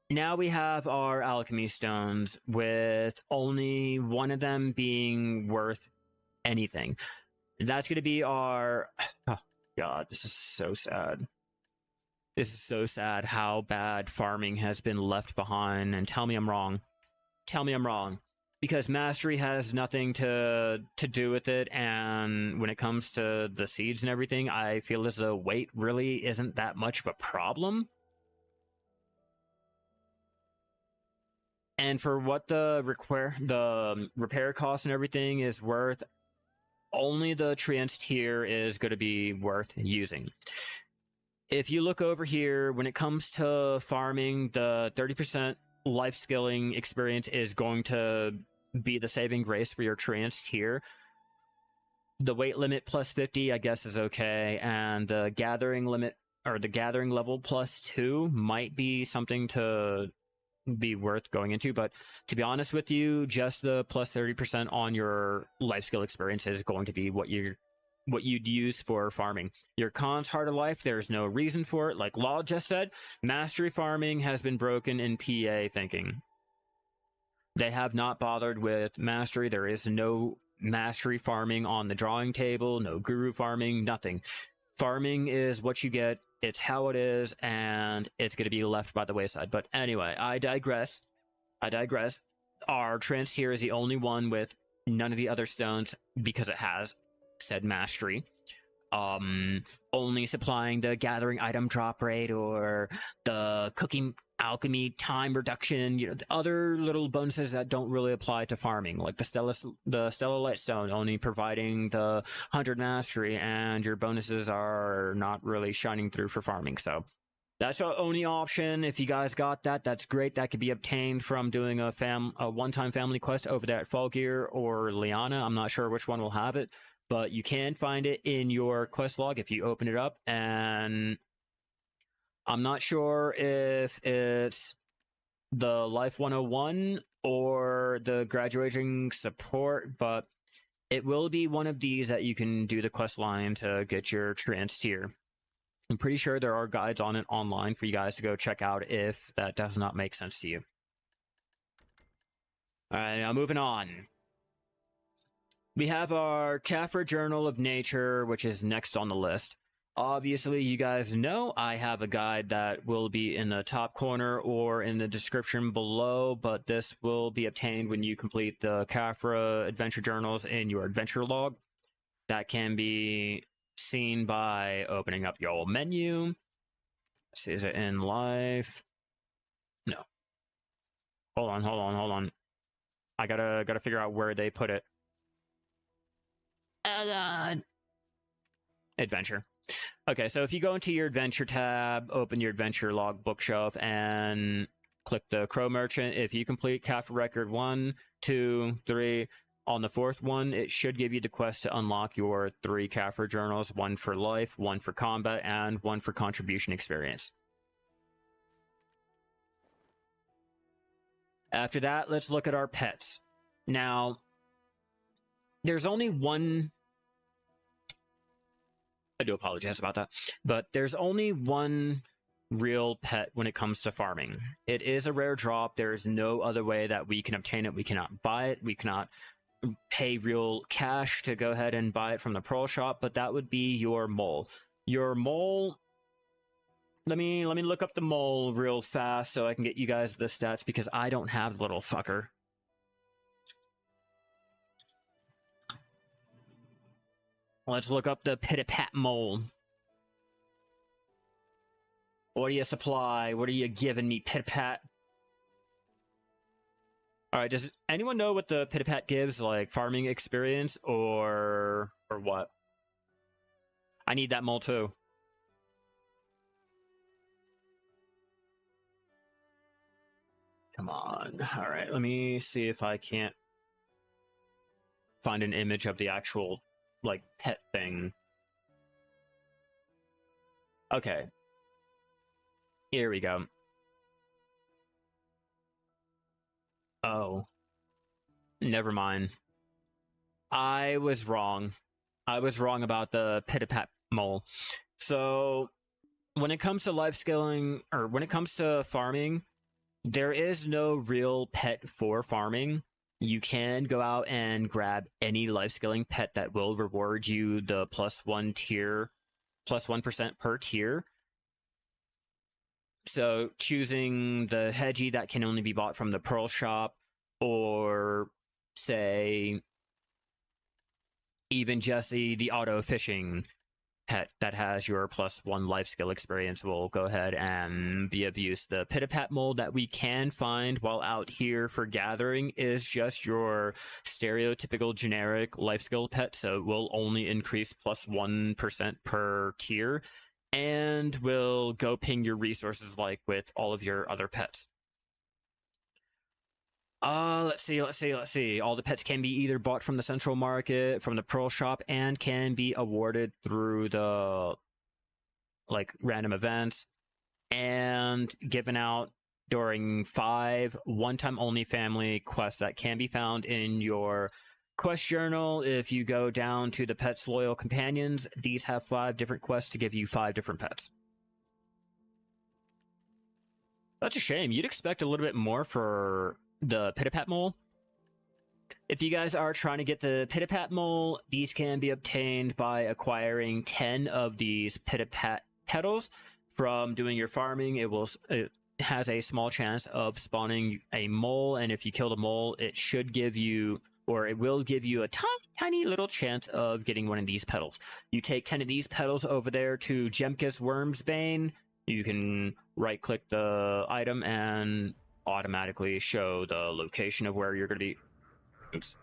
Now we have our alchemy stones, with only one of them being worth anything. That's going to be our... Oh, God, this is so sad. This is so sad how bad farming has been left behind, and tell me I'm wrong. Tell me I'm wrong. Because mastery has nothing to do with it, and when it comes to the seeds and everything, I feel as though weight really isn't that much of a problem. And for what the repair cost and everything is worth, only the trance tier is going to be worth using. If you look over here, when it comes to farming, the 30% life skilling experience is going to be the saving grace for your trance tier. The weight limit +50, I guess, is okay, and the gathering limit, or the gathering level +2 might be something to be worth going into, but to be honest with you, just the +30% on your life skill experience is going to be what you'd use for farming. Your cons, Heart of Life, there's no reason for it. Like Law just said, mastery farming has been broken in PA thinking. They have not bothered with mastery. There is no mastery farming on the drawing table, no guru farming, nothing. Farming is what you get. It's how it is, and it's going to be left by the wayside. But anyway, I digress. Our trance tier is the only one with none of the other stones because it has said mastery. Only supplying the gathering item drop rate or the cooking alchemy time reduction, you know, other little bonuses that don't really apply to farming, like the Stellar Lightstone only providing the 100 mastery, and your bonuses are not really shining through for farming. So that's your only option. If you guys got that, that's great. That could be obtained from doing a one-time family quest over there at Fall Gear or Liana. I'm not sure which one will have it, but you can find it in your quest log if you open it up. And I'm not sure if it's the Life 101 or the graduating support, but it will be one of these that you can do the quest line to get your trance tier. I'm pretty sure there are guides on it online for you guys to go check out if that does not make sense to you. All right, now moving on. We have our Kafra Journal of Nature, which is next on the list. Obviously, you guys know I have a guide that will be in the top corner or in the description below, but this will be obtained when you complete the Kafra Adventure Journals in your adventure log. That can be seen by opening up your menu. Let's see, is it in life? No. Hold on. I gotta figure out where they put it. Adventure. Okay, so if you go into your adventure tab, open your adventure log bookshelf, and click the Crow Merchant. If you complete Kafra Record 1, 2, 3, on the fourth one, it should give you the quest to unlock your 3 Kafra journals, 1 for life, 1 for combat, and 1 for contribution experience. After that, let's look at our pets. Now, there's only one... I do apologize about that. But there's only one real pet when it comes to farming. It is a rare drop. There's no other way that we can obtain it. We cannot buy it. We cannot pay real cash to go ahead and buy it from the Pearl Shop, but that would be your mole. Your mole... Let me look up the mole real fast so I can get you guys the stats, because I don't have the little fucker. Let's look up the Pitapat mole. What do you supply? What are you giving me, Pitapat? Alright, does anyone know what the Pitapat gives? Like, farming experience or what? I need that mole too. Come on. Alright, let me see if I can't find an image of the actual, like, pet thing. Okay. Here we go. Oh. Never mind. I was wrong. I was wrong about the Pitapat mole. So, when it comes to life skilling, or when it comes to farming, there is no real pet for farming. You can go out and grab any life skilling pet that will reward you the +1 tier, +1% per tier. So choosing the Hedgie that can only be bought from the Pearl Shop, or say even just the auto fishing pet that has your +1 life skill experience will go ahead and be of use. The Pitapat mole that we can find while out here for gathering is just your stereotypical generic life skill pet, so it will only increase +1% per tier, and will go ping your resources like with all of your other pets. Let's see. All the pets can be either bought from the central market, from the Pearl Shop, and can be awarded through the, like, random events, and given out during 5 one-time only family quests that can be found in your quest journal. If you go down to the Pet's Loyal Companions, these have 5 different quests to give you 5 different pets. That's a shame. You'd expect a little bit more for the Pitapat mole. If you guys are trying to get the Pitapat mole, these can be obtained by acquiring 10 of these Pitapat petals from doing your farming. It has a small chance of spawning a mole, and if you kill the mole, it should give you, or it will give you, a tiny little chance of getting one of these petals. You take 10 of these petals over there to Jemkus Wormsbane. You can right click the item and automatically show the location of where you're going to be. Oops.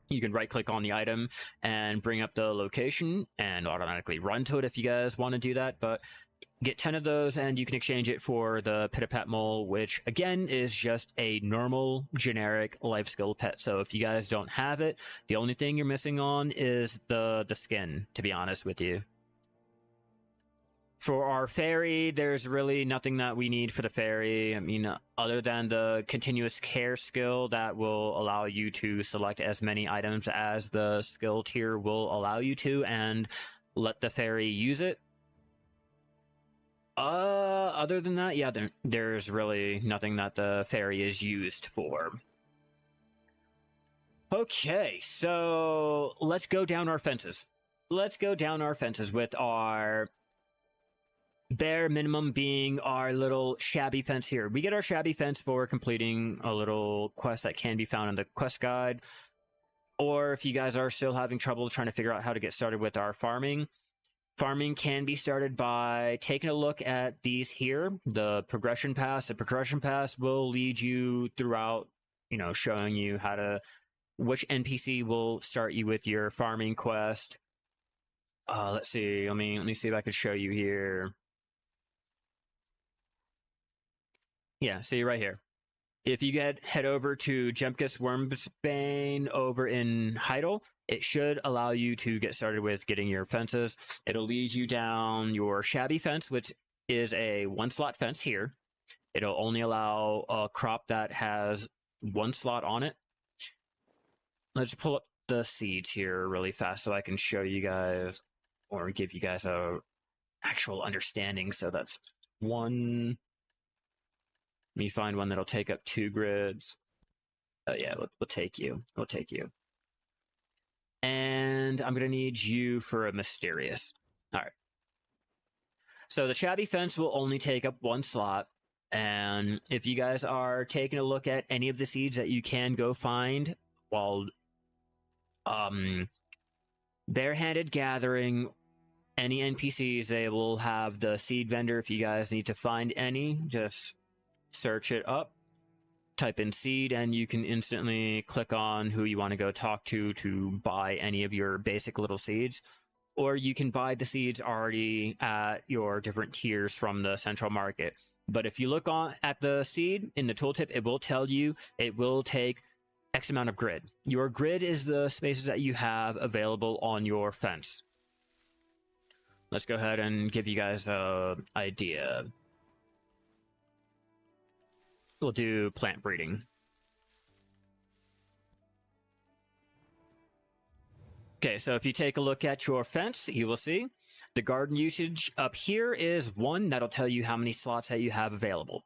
You can right click on the item and bring up the location and automatically run to it if you guys want to do that. But get 10 of those and you can exchange it for the Pitapat mole, which again is just a normal generic life skill pet. So if you guys don't have it, the only thing you're missing on is the skin, to be honest with you. For our fairy, there's really nothing that we need for the fairy. I mean, other than the continuous care skill that will allow you to select as many items as the skill tier will allow you to, and let the fairy use it. Other than that, yeah, there's really nothing that the fairy is used for. Okay, so let's go down our fences. Let's go down our fences with our bare minimum being our little shabby fence here. We get our shabby fence for completing a little quest that can be found in the quest guide. Or if you guys are still having trouble trying to figure out how to get started with our farming, farming can be started by taking a look at these here, the progression pass. The progression pass will lead you throughout, showing you how to, which NPC will start you with your farming quest. Let's see. Let me see if I can show you here. Yeah, see right here. If you head over to Jemkus Wormsbane over in Heidel, it should allow you to get started with getting your fences. It'll lead you down your shabby fence, which is a 1-slot fence here. It'll only allow a crop that has 1 slot on it. Let's pull up the seeds here really fast so I can show you guys or give you guys a actual understanding. So that's 1. Let me find one that'll take up 2 grids. Oh yeah, we'll take you. We'll take you. And I'm going to need you for a mysterious. All right. So the shabby fence will only take up 1 slot. And if you guys are taking a look at any of the seeds that you can go find while barehanded gathering any NPCs, they will have the seed vendor. If you guys need to find any, just search it up, type in seed, and you can instantly click on who you want to go talk to buy any of your basic little seeds. Or you can buy the seeds already at your different tiers from the central market. But if you look at the seed in the tooltip, it will tell you it will take X amount of grid. Your grid is the spaces that you have available on your fence. Let's go ahead and give you guys an idea. We'll do plant breeding. Okay, so if you take a look at your fence, you will see the garden usage up here is 1. That'll tell you how many slots that you have available.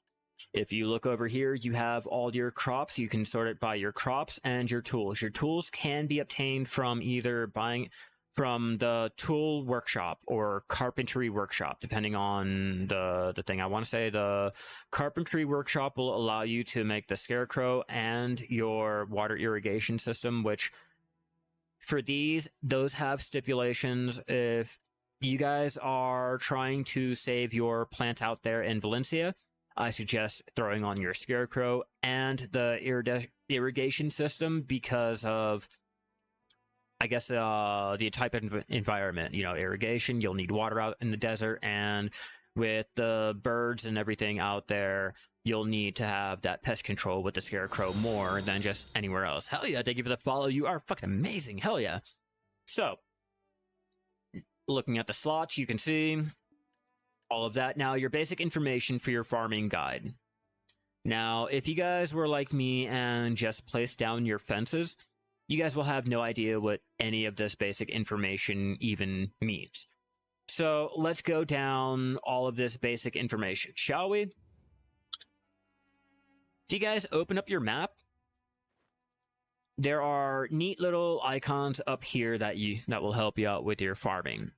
If you look over here, you have all your crops. You can sort it by your crops and your tools. Your tools can be obtained from either buying from the tool workshop or carpentry workshop, depending on the thing. I want to say the carpentry workshop will allow you to make the scarecrow and your water irrigation system, which for those have stipulations. If you guys are trying to save your plants out there in Valencia, I suggest throwing on your scarecrow and the irrigation system because of, I guess, the type of environment. Irrigation, you'll need water out in the desert, and with the birds and everything out there, you'll need to have that pest control with the scarecrow more than just anywhere else. Hell yeah, thank you for the follow. You are fucking amazing. Hell yeah. So, looking at the slots, you can see all of that. Now, your basic information for your farming guide. Now, if you guys were like me and just placed down your fences, you guys will have no idea what any of this basic information even means. So let's go down all of this basic information, shall we? If you guys open up your map, there are neat little icons up here that will help you out with your farming.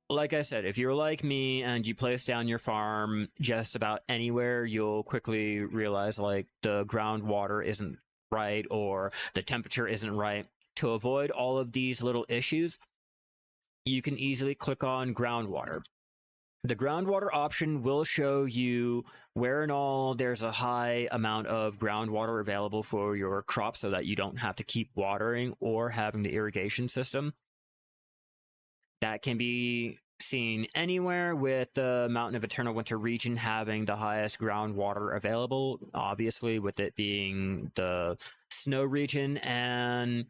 Like I said, if you're like me and you place down your farm just about anywhere, you'll quickly realize like the groundwater isn't right or the temperature isn't right. To avoid all of these little issues, you can easily click on groundwater. The groundwater option will show you where and all there's a high amount of groundwater available for your crops so that you don't have to keep watering or having the irrigation system. That can be seen anywhere, with the Mountain of Eternal Winter region having the highest groundwater available, obviously with it being the snow region, and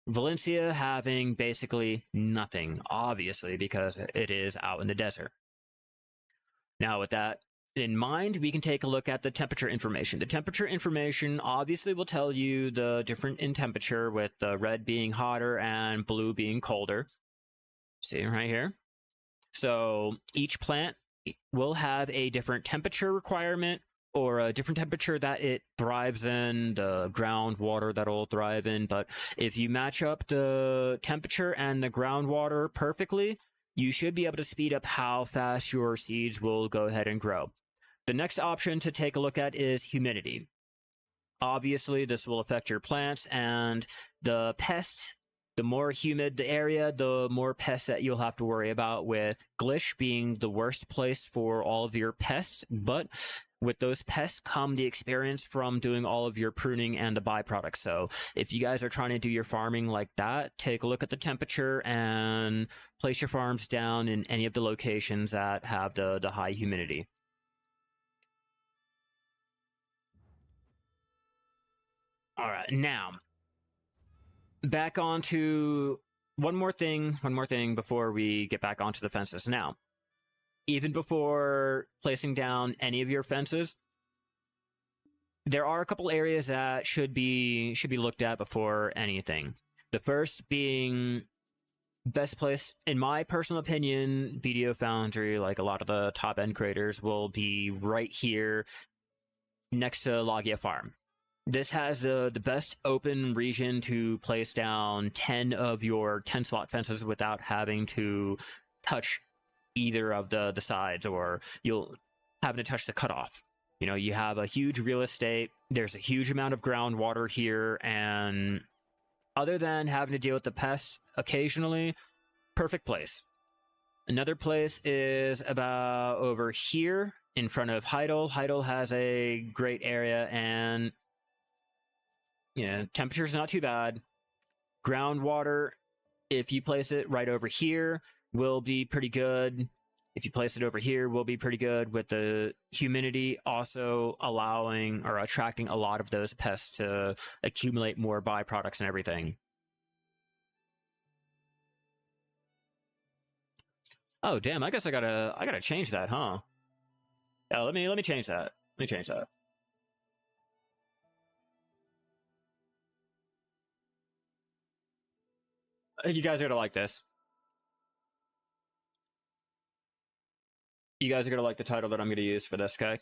Valencia having basically nothing, obviously, because it is out in the desert. Now, with that in mind, we can take a look at the temperature information. The temperature information obviously will tell you the difference in temperature, with the red being hotter and blue being colder. See right here? So each plant will have a different temperature requirement or a different temperature that it thrives in, the groundwater that it'll thrive in. But if you match up the temperature and the groundwater perfectly, you should be able to speed up how fast your seeds will go ahead and grow. The next option to take a look at is humidity. Obviously, this will affect your plants and the pest. The more humid the area, the more pests that you'll have to worry about, with Glish being the worst place for all of your pests. But with those pests come the experience from doing all of your pruning and the byproducts. So if you guys are trying to do your farming like that, take a look at the temperature and place your farms down in any of the locations that have the high humidity. All right, now back onto one more thing before we get back onto the fences. Now, even before placing down any of your fences, there are a couple areas that should be looked at before anything. The first being, best place, in my personal opinion, BDO Foundry, like a lot of the top end creators, will be right here next to Logia Farm. This has the best open region to place down 10 of your 10 slot fences without having to touch either of the sides, or you'll having to touch the cutoff. You know, you have a huge real estate, there's a huge amount of groundwater here, and other than having to deal with the pests occasionally, perfect place. Another place is about over here in front of Heidel. Heidel has a great area, and yeah, temperature's not too bad. Groundwater, if you place it right over here, will be pretty good. If you place it over here, will be pretty good, with the humidity also allowing or attracting a lot of those pests to accumulate more byproducts and everything. Oh damn, I guess I gotta change that, huh? Yeah, let me change that. Let me change that. You guys are gonna like this. You guys are gonna like the title that I'm gonna use for this, okay?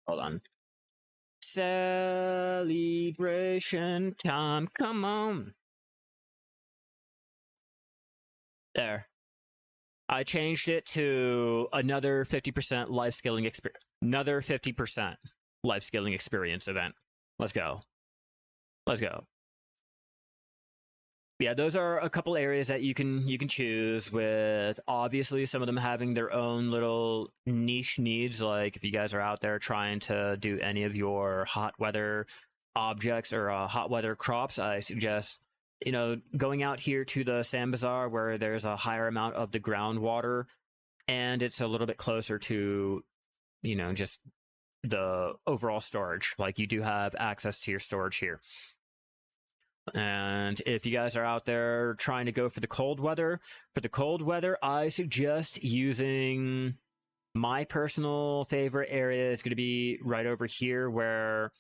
Hold on. Celebration time, come on. There. I changed it to another 50% life skilling experience. Another 50% life skilling experience event. Let's go. Let's go. Yeah, those are a couple areas that you can choose, with obviously some of them having their own little niche needs. Like if you guys are out there trying to do any of your hot weather objects or hot weather crops, I suggest, you know, going out here to the Sand Bazaar, where there's a higher amount of the groundwater and it's a little bit closer to, you know, just the overall storage. Like you do have access to your storage here. And if you guys are out there trying to go for the cold weather, I suggest using, my personal favorite area is going to be right over here, where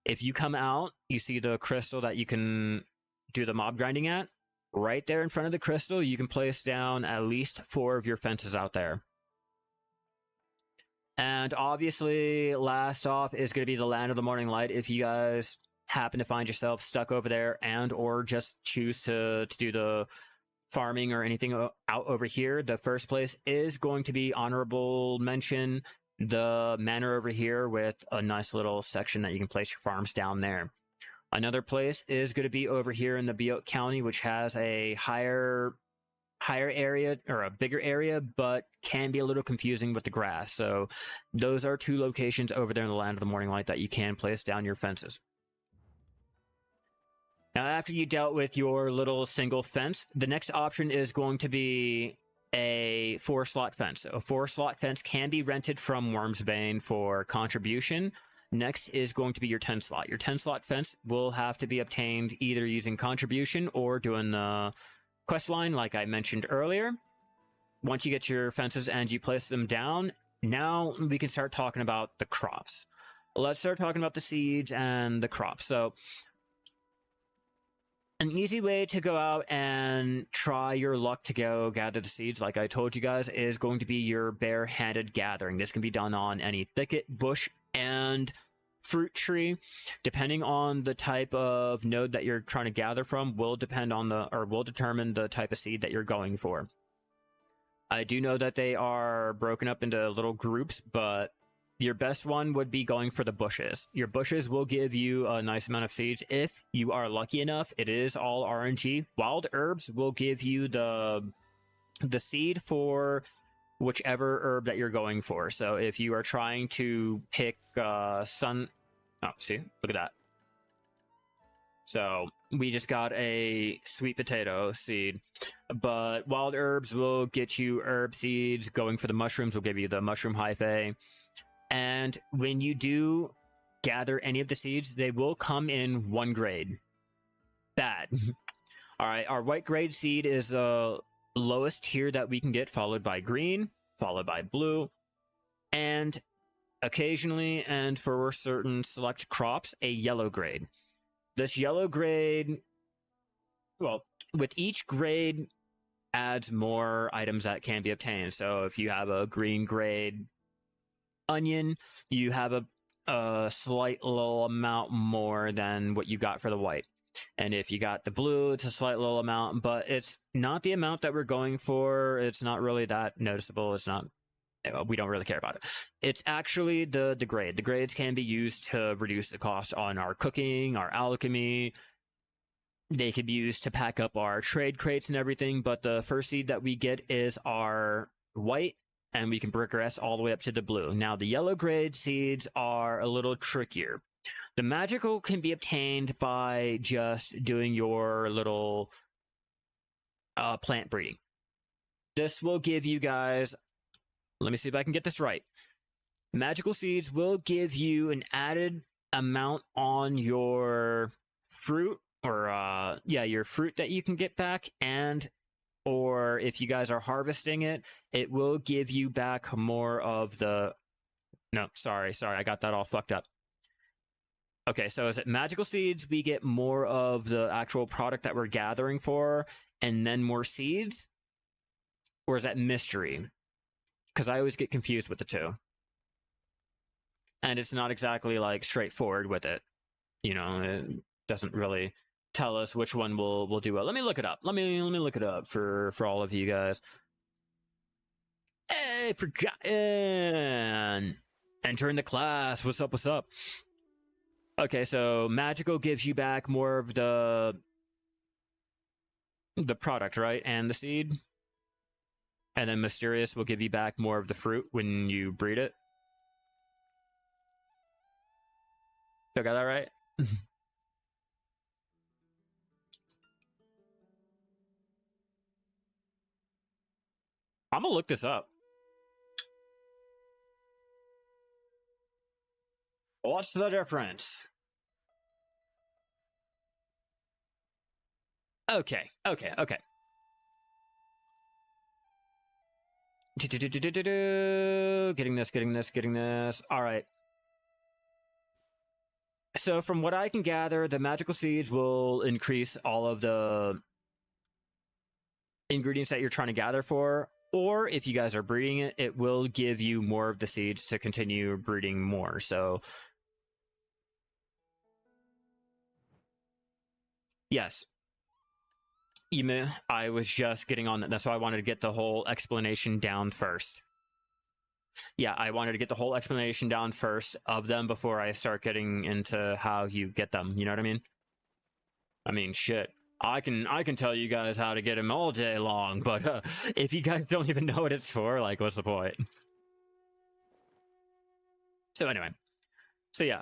if you come out, you see the crystal that you can do the mob grinding at. Right there in front of the crystal, you can place down at least 4 of your fences out there. And obviously, last off is going to be the Land of the Morning Light. If you guys happen to find yourself stuck over there, and or just choose to do the farming or anything out over here, the first place is going to be honorable mention the manor over here, with a nice little section that you can place your farms down there. Another place is going to be over here in the Butte County, which has a higher area, or a bigger area, but can be a little confusing with the grass. So those are 2 locations over there in the Land of the Morning Light that you can place down your fences. Now, after you dealt with your little single fence, the next option is going to be a 4-slot fence. A 4-slot fence can be rented from Wormsbane for contribution. Next is going to be your 10-slot. Your 10-slot fence will have to be obtained either using contribution or doing the quest line, like I mentioned earlier. Once you get your fences and you place them down, now we can start talking about the crops. Let's start talking about the seeds and the crops. So An easy way to go out and try your luck to go gather the seeds, like I told you guys, is going to be your barehanded gathering. This can be done on any thicket, bush, and fruit tree. Depending on the type of node that you're trying to gather from will determine the type of seed that you're going for. I do know that they are broken up into little groups, but your best one would be going for the bushes. Your bushes will give you a nice amount of seeds if you are lucky enough. It is all RNG. Wild herbs will give you the seed for whichever herb that you're going for. So if you are trying to pick oh, see, look at that. So we just got a sweet potato seed, but wild herbs will get you herb seeds. Going for the mushrooms will give you the mushroom hyphae. And when you do gather any of the seeds, they will come in one grade. Bad. All right, our white grade seed is the lowest tier that we can get, followed by green, followed by blue, and occasionally, and for certain select crops, a yellow grade. This yellow grade, well, with each grade adds more items that can be obtained. So if you have a green grade onion, you have a slight little amount more than what you got for the white. And if you got the blue, it's a slight little amount, but it's not the amount that we're going for. It's not really that noticeable. It's not, we don't really care about it. It's actually the grade. The grades can be used to reduce the cost on our cooking, our alchemy. They could be used to pack up our trade crates and everything, but the first seed that we get is our white, and we can progress all the way up to the blue. Now, the yellow grade seeds are a little trickier. The magical can be obtained by just doing your little plant breeding. This will give you guys, let me see if I can get this right. Magical seeds will give you an added amount on your fruit, or your fruit that you can get back, and or if you guys are harvesting it, it will give you back more of the... No, sorry, I got that all fucked up. Okay, so is it magical seeds, we get more of the actual product that we're gathering for, and then more seeds? Or is that mystery? Because I always get confused with the two. And it's not exactly, like, straightforward with it. You know, it doesn't really tell us which one will do well. Let me look it up. Let me look it up for all of you guys. Hey, forgotten! Entering the class. What's up, what's up? Okay, so magical gives you back more of the product, right? And the seed. And then mysterious will give you back more of the fruit when you breed it. I got that right? I'm gonna look this up. What's the difference? Okay. Getting this. All right. So from what I can gather, the magical seeds will increase all of the ingredients that you're trying to gather for. Or if you guys are breeding it, it will give you more of the seeds to continue breeding more. So yes. I was just getting on that. That's why I wanted to get the whole explanation down first. Yeah, I wanted to get the whole explanation down first of them before I start getting into how you get them. You know what I mean? I mean, shit. I can tell you guys how to get them all day long, but if you guys don't even know what it's for, like, what's the point? So anyway. So yeah.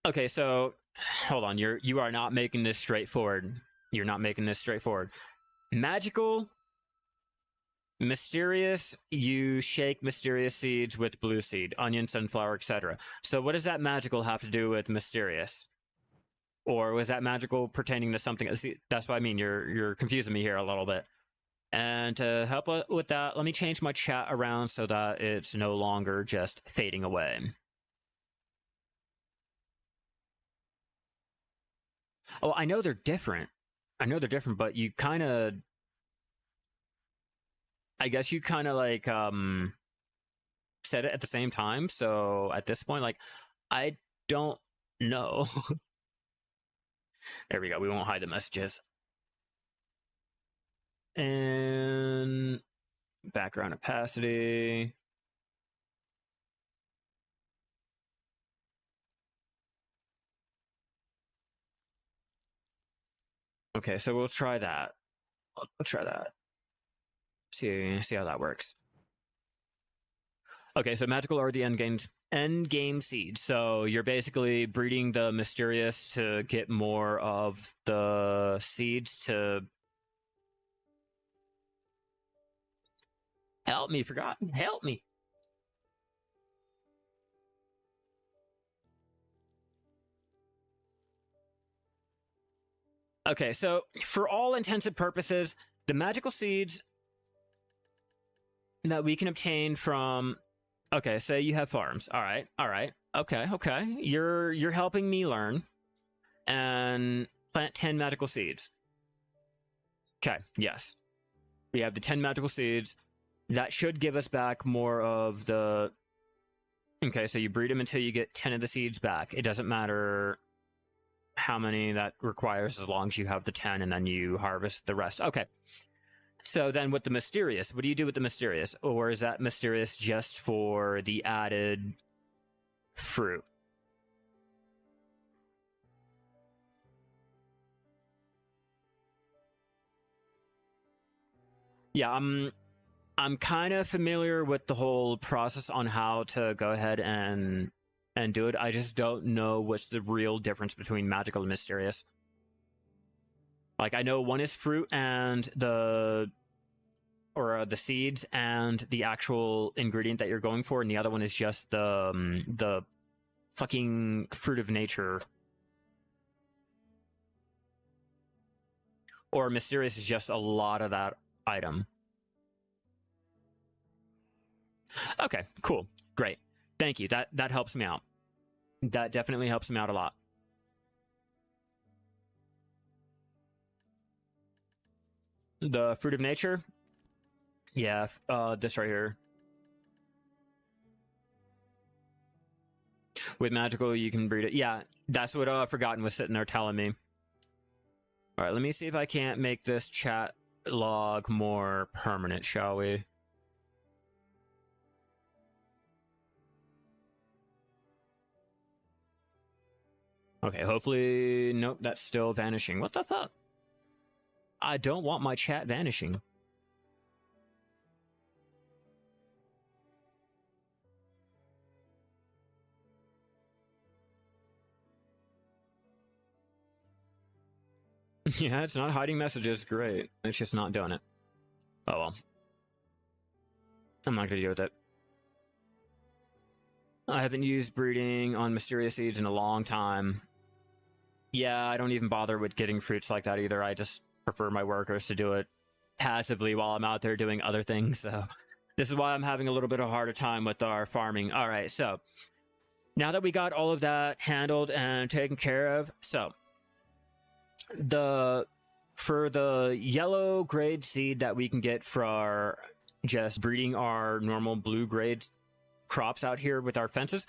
Okay, so hold on. You are not making this straightforward. You're not making this straightforward. Magical, mysterious, you shake mysterious seeds with blue seed, onion, sunflower, etc. So what does that magical have to do with mysterious? Or was that magical pertaining to something? See, that's what I mean. You're confusing me here a little bit. And to help with that, let me change my chat around so that it's no longer just fading away. Oh, I know they're different. I know they're different, but you kind of, I guess you kind of like said it at the same time. So at this point, like, I don't know. There we go. We won't hide the messages. And background opacity. Okay, so we'll try that. We'll try that. See how that works. Okay, so magical are the end game seeds. So you're basically breeding the mysterious to get more of the seeds to help me. Forgotten, help me. Okay, so for all intents and purposes, the magical seeds that we can obtain from, okay, say you have farms. All right. Okay. You're helping me learn and plant 10 magical seeds. Okay, yes. We have the 10 magical seeds. That should give us back more of the, okay, so you breed them until you get 10 of the seeds back. It doesn't matter how many that requires as long as you have the 10 and then you harvest the rest. Okay. So then with the mysterious, what do you do with the mysterious? Or is that mysterious just for the added fruit? Yeah, I'm kind of familiar with the whole process on how to go ahead and do it. I just don't know what's the real difference between magical and mysterious. Like, I know one is fruit and the seeds and the actual ingredient that you're going for, and the other one is just the fucking fruit of nature. Or mysterious is just a lot of that item. Okay, cool, great, thank you. That helps me out. That definitely helps me out a lot. The fruit of nature. Yeah, this right here. With magical, you can breed it. Yeah, that's what Forgotten was sitting there telling me. All right, let me see if I can't make this chat log more permanent, shall we? Okay, hopefully... Nope, that's still vanishing. What the fuck? I don't want my chat vanishing. Yeah, it's not hiding messages. Great. It's just not doing it. Oh well. I'm not gonna deal with it. I haven't used breeding on mysterious seeds in a long time. Yeah, I don't even bother with getting fruits like that either. I just prefer my workers to do it passively while I'm out there doing other things. So this is why I'm having a little bit of a harder time with our farming. All right, so now that we got all of that handled and taken care of, so for the yellow grade seed that we can get for just breeding our normal blue grade crops out here with our fences,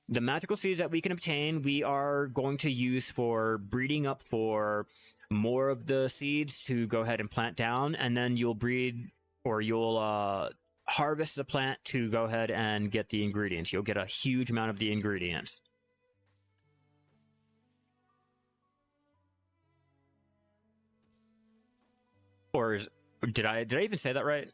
the magical seeds that we can obtain, we are going to use for breeding up for more of the seeds to go ahead and plant down, and then you'll breed, or you'll harvest the plant to go ahead and get the ingredients. You'll get a huge amount of the ingredients. Or did I even say that right?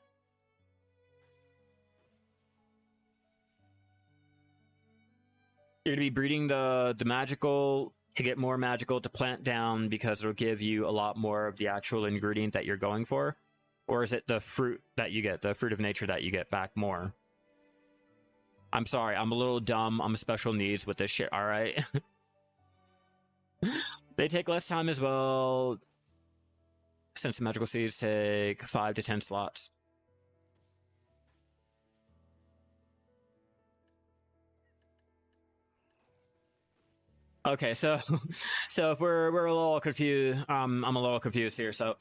You're gonna be breeding the magical to get more magical to plant down because it'll give you a lot more of the actual ingredient that you're going for? Or is it the fruit that you get, the fruit of nature that you get back more? I'm sorry, I'm a little dumb. I'm special needs with this shit, alright? They take less time as well, since the magical seeds take 5 to 10 slots. Okay, so so if we're a little confused, I'm a little confused here. So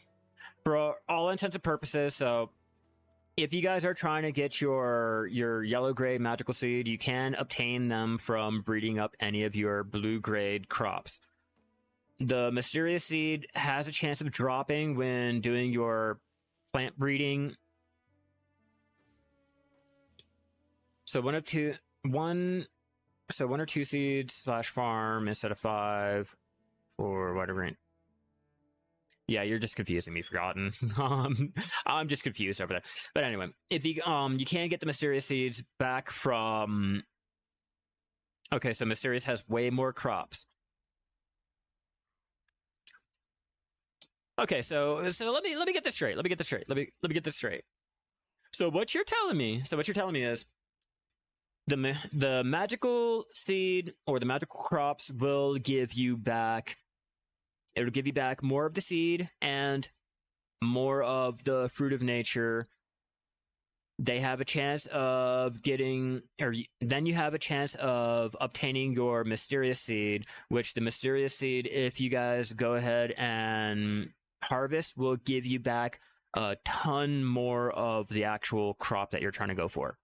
for all intents and purposes, so if you guys are trying to get your yellow grade magical seed, you can obtain them from breeding up any of your blue grade crops. The mysterious seed has a chance of dropping when doing your plant breeding. So one or two seeds slash farm instead of 5 or whatever. Yeah, you're just confusing me, Forgotten. I'm just confused over there. But anyway, if you can get the mysterious seeds back from. Okay, so mysterious has way more crops. Okay, so let me get this straight. Let me get this straight. So what you're telling me is the magical seed or the magical crops will give you back. It'll give you back more of the seed and more of the fruit of nature. They have a chance of getting, or then you have a chance of obtaining your mysterious seed, which the mysterious seed, if you guys go ahead and harvest, will give you back a ton more of the actual crop that you're trying to go for.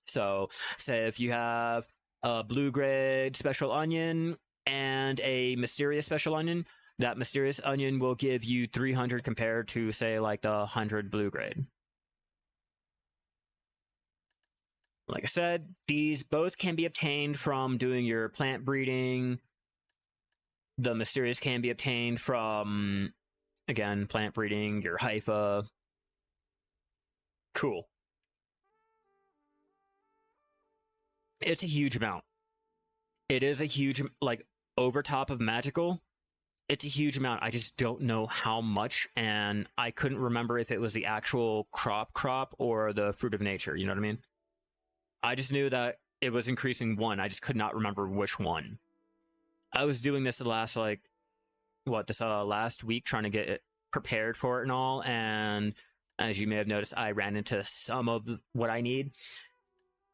So, say if you have a blue grade special onion and a mysterious special onion, that mysterious onion will give you 300 compared to, say, like the 100 blue grade. Like I said, these both can be obtained from doing your plant breeding. The mysterious can be obtained from, again, plant breeding, your hypha. Cool. It's a huge amount. It is a huge, like, over top of magical. It's a huge amount. I just don't know how much, and I couldn't remember if it was the actual crop or the fruit of nature. You know what I mean? I just knew that it was increasing one. I just could not remember which one. I was doing this the last, like, last week, trying to get it prepared for it and all, and as you may have noticed, I ran into some of what I need.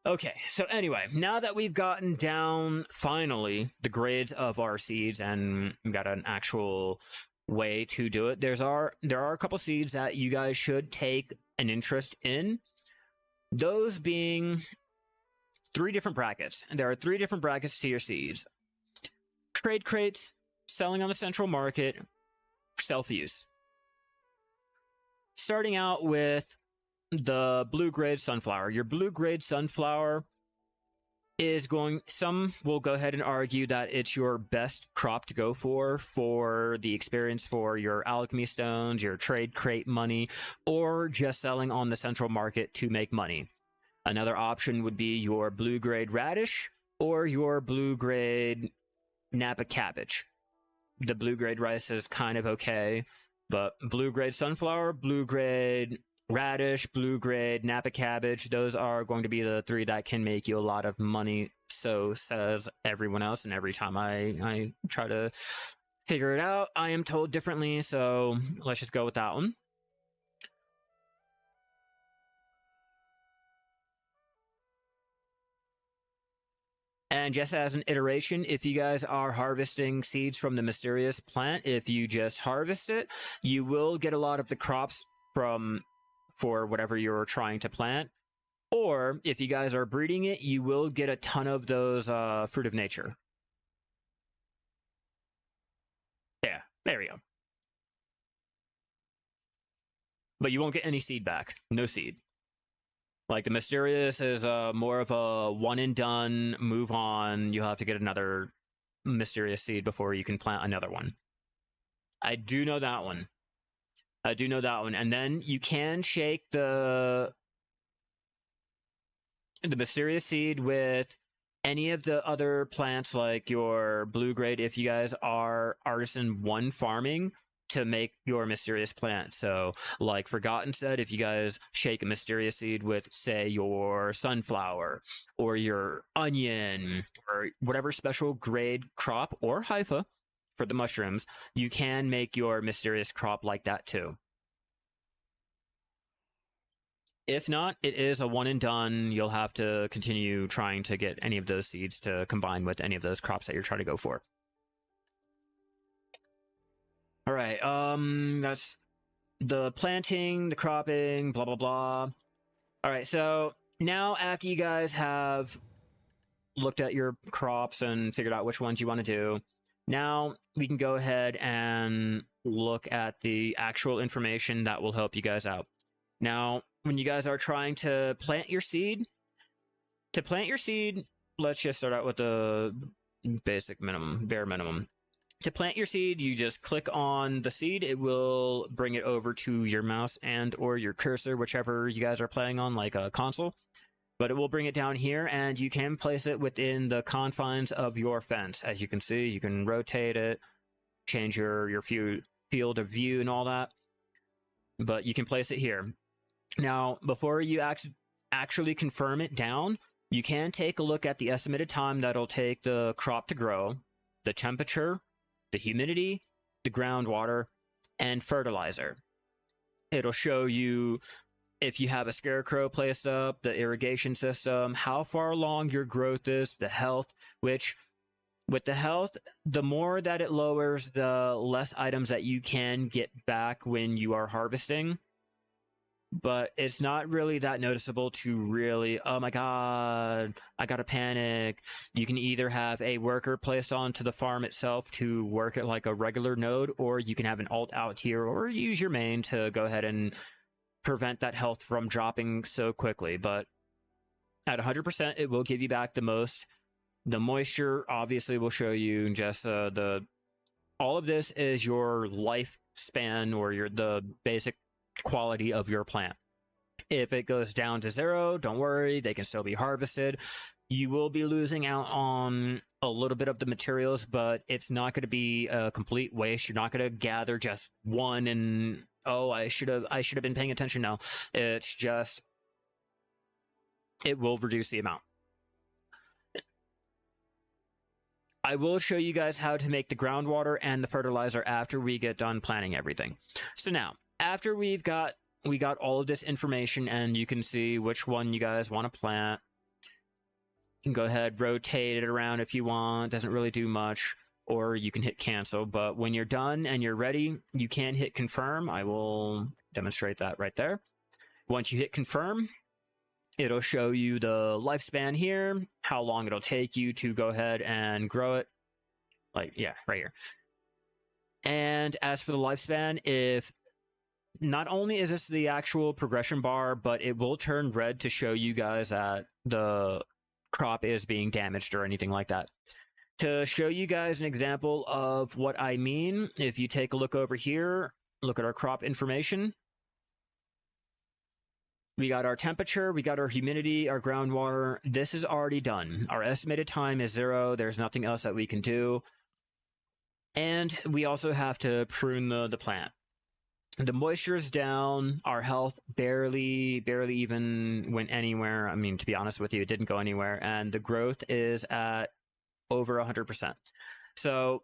Okay, so anyway, now that we've gotten down, finally, the grades of our seeds and got an actual way to do it, there are a couple seeds that you guys should take an interest in. Those being 3 different brackets. There are 3 different brackets to your seeds. Trade crates, selling on the central market, self-use. Starting out with the blue grade sunflower. Your blue grade sunflower is some will go ahead and argue that it's your best crop to go for the experience for your alchemy stones, your trade crate money, or just selling on the central market to make money. Another option would be your blue grade radish or your blue grade Napa cabbage. The blue grade rice is kind of okay, but blue grade sunflower, blue grade radish, blue grade Napa cabbage, those are going to be the 3 that can make you a lot of money. So says everyone else, and every time I try to figure it out, I am told differently. So let's just go with that one. And just as an iteration, if you guys are harvesting seeds from the mysterious plant, if you just harvest it, you will get a lot of the crops for whatever you're trying to plant. Or if you guys are breeding it, you will get a ton of those fruit of nature. Yeah, there we go. But you won't get any seed back. No seed. Like the mysterious is more of a one and done, move on. You'll have to get another mysterious seed before you can plant another one. I do know that one. And then you can shake the mysterious seed with any of the other plants, like your blue grade, if you guys are artisan 1 farming, to make your mysterious plant. So like Forgotten said, if you guys shake a mysterious seed with, say, your sunflower or your onion or whatever special grade crop or hypha for the mushrooms, you can make your mysterious crop like that too. If not, it is a one and done. You'll have to continue trying to get any of those seeds to combine with any of those crops that you're trying to go for. All right, that's the planting, the cropping, blah, blah, blah. All right, so now after you guys have looked at your crops and figured out which ones you want to do, now we can go ahead and look at the actual information that will help you guys out. Now, when you guys are trying to plant your seed, let's just start out with the basic minimum, bare minimum. To plant your seed, you just click on the seed. It will bring it over to your mouse and or your cursor, whichever you guys are playing on, like a console. But it will bring it down here, and you can place it within the confines of your fence. As you can see, you can rotate it, change your field of view and all that. But you can place it here. Now, before you actually confirm it down, you can take a look at the estimated time that'll take the crop to grow, the temperature, the humidity, the groundwater, and fertilizer. It'll show you if you have a scarecrow placed up, the irrigation system, how far along your growth is, the health, which with the health, the more that it lowers, the less items that you can get back when you are harvesting. But it's not really that noticeable to really, oh my god, I gotta panic. You can either have a worker placed onto the farm itself to work it like a regular node, or you can have an alt out here, or use your main to go ahead and prevent that health from dropping so quickly. But at 100%, it will give you back the most. The moisture obviously will show you just all of this is your lifespan or the basic quality of your plant. If it goes down to 0, don't worry, they can still be harvested. You will be losing out on a little bit of the materials, but it's not going to be a complete waste. You're not going to gather just one and oh, I should have been paying attention. No, it's just it will reduce the amount. I will show you guys how to make the groundwater and the fertilizer after we get done planting everything. So now, after we got all of this information and you can see which one you guys want to plant, you can go ahead, rotate it around if you want. Doesn't really do much, or you can hit cancel. But when you're done and you're ready, you can hit confirm. I will demonstrate that right there. Once you hit confirm, it'll show you the lifespan here, how long it'll take you to go ahead and grow it. Like, yeah, right here. And as for the lifespan, if not only is this the actual progression bar, but it will turn red to show you guys that the crop is being damaged or anything like that. To show you guys an example of what I mean, if you take a look over here, look at our crop information. We got our temperature, we got our humidity, our groundwater. This is already done. Our estimated time is 0. There's nothing else that we can do. And we also have to prune the plant. The moisture is down. Our health barely even went anywhere. I mean, to be honest with you, it didn't go anywhere. And the growth is at over 100%. So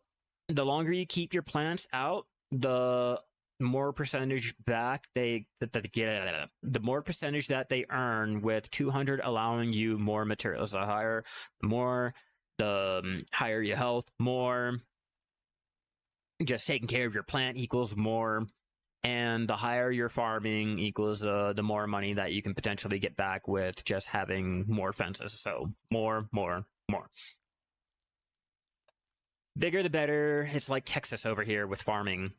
the longer you keep your plants out, the more percentage back they get, the more percentage that they earn, with 200 allowing you more materials. The higher your health, more just taking care of your plant equals more. And the higher your farming equals the more money that you can potentially get back with just having more fences. So more. Bigger the better. It's like Texas over here with farming.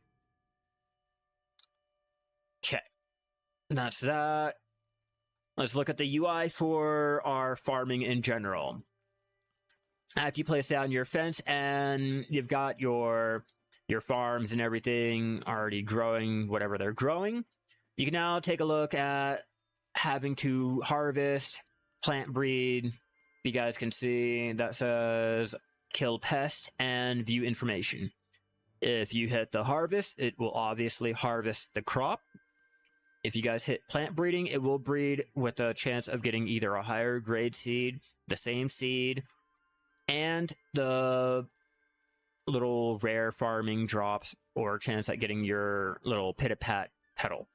Okay. That's that. Let's look at the UI for our farming in general. After you place down your fence and you've got your farms and everything already growing whatever they're growing, you can now take a look at having to harvest, plant breed. You guys can see that says kill pest and view information. If you hit the harvest, it will obviously harvest the crop. If you guys hit plant breeding, it will breed with a chance of getting either a higher grade seed, the same seed, and the little rare farming drops, or chance at getting your little pit-a-pat petal.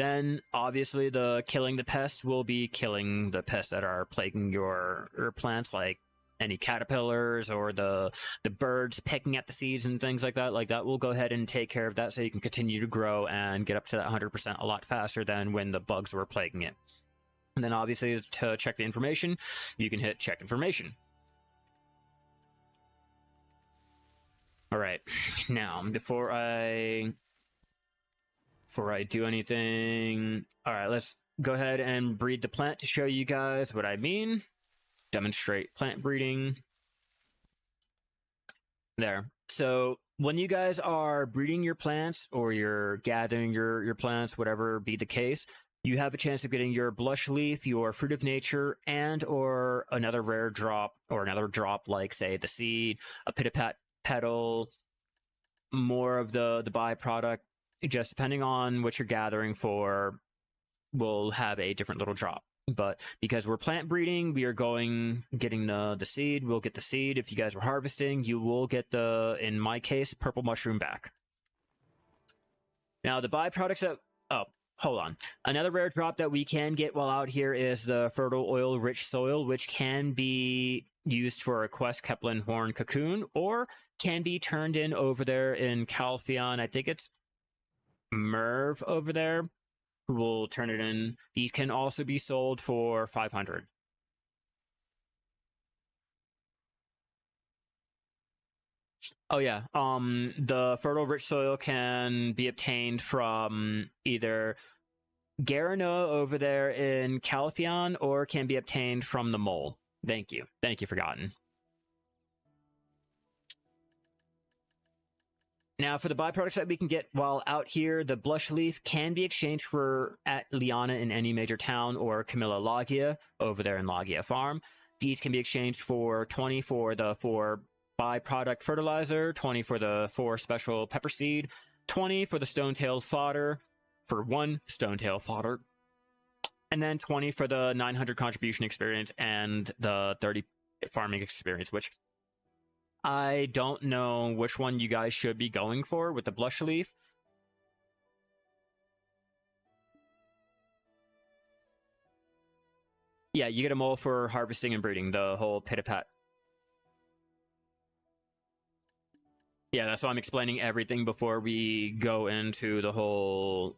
Then obviously the killing the pests will be killing the pests that are plaguing your plants, like any caterpillars or the birds pecking at the seeds and things like that. Like that will go ahead and take care of that, so you can continue to grow and get up to that 100% a lot faster than when the bugs were plaguing it. And then obviously to check the information, you can hit check information. All right, now before I do anything, all right, let's go ahead and breed the plant to show you guys what I mean. Demonstrate plant breeding. There. So when you guys are breeding your plants or you're gathering your plants, whatever be the case, you have a chance of getting your blush leaf, your fruit of nature, and or another rare drop, or another drop like, say, the seed, a pitapat petal, more of the byproduct. Just depending on what you're gathering for, will have a different little drop. But because we're plant breeding, we are getting the seed. We'll get the seed. If you guys were harvesting, you will get the, in my case, purple mushroom back. Now the byproducts that, oh, hold on. Another rare drop that we can get while out here is the fertile oil rich soil, which can be used for a quest Kepler horn cocoon, or can be turned in over there in Calpheon. I think it's Merv over there who will turn it in. These can also be sold for 500. Oh yeah, the fertile rich soil can be obtained from either Garano over there in Calpheon, or can be obtained from the mole. Thank you, Forgotten. Now, for the byproducts that we can get while out here, the blush leaf can be exchanged for at Liana in any major town, or Camilla Logia over there in Logia Farm. These can be exchanged for 20 for the 4 byproduct fertilizer, 20 for the 4 special pepper seed, 20 for the stone-tailed fodder, for 1 stone-tailed fodder, and then 20 for the 900 contribution experience and the 30 farming experience, which I don't know which one you guys should be going for with the blush leaf. Yeah, you get them all for harvesting and breeding, the whole pitapat. Yeah, that's why I'm explaining everything before we go into the whole...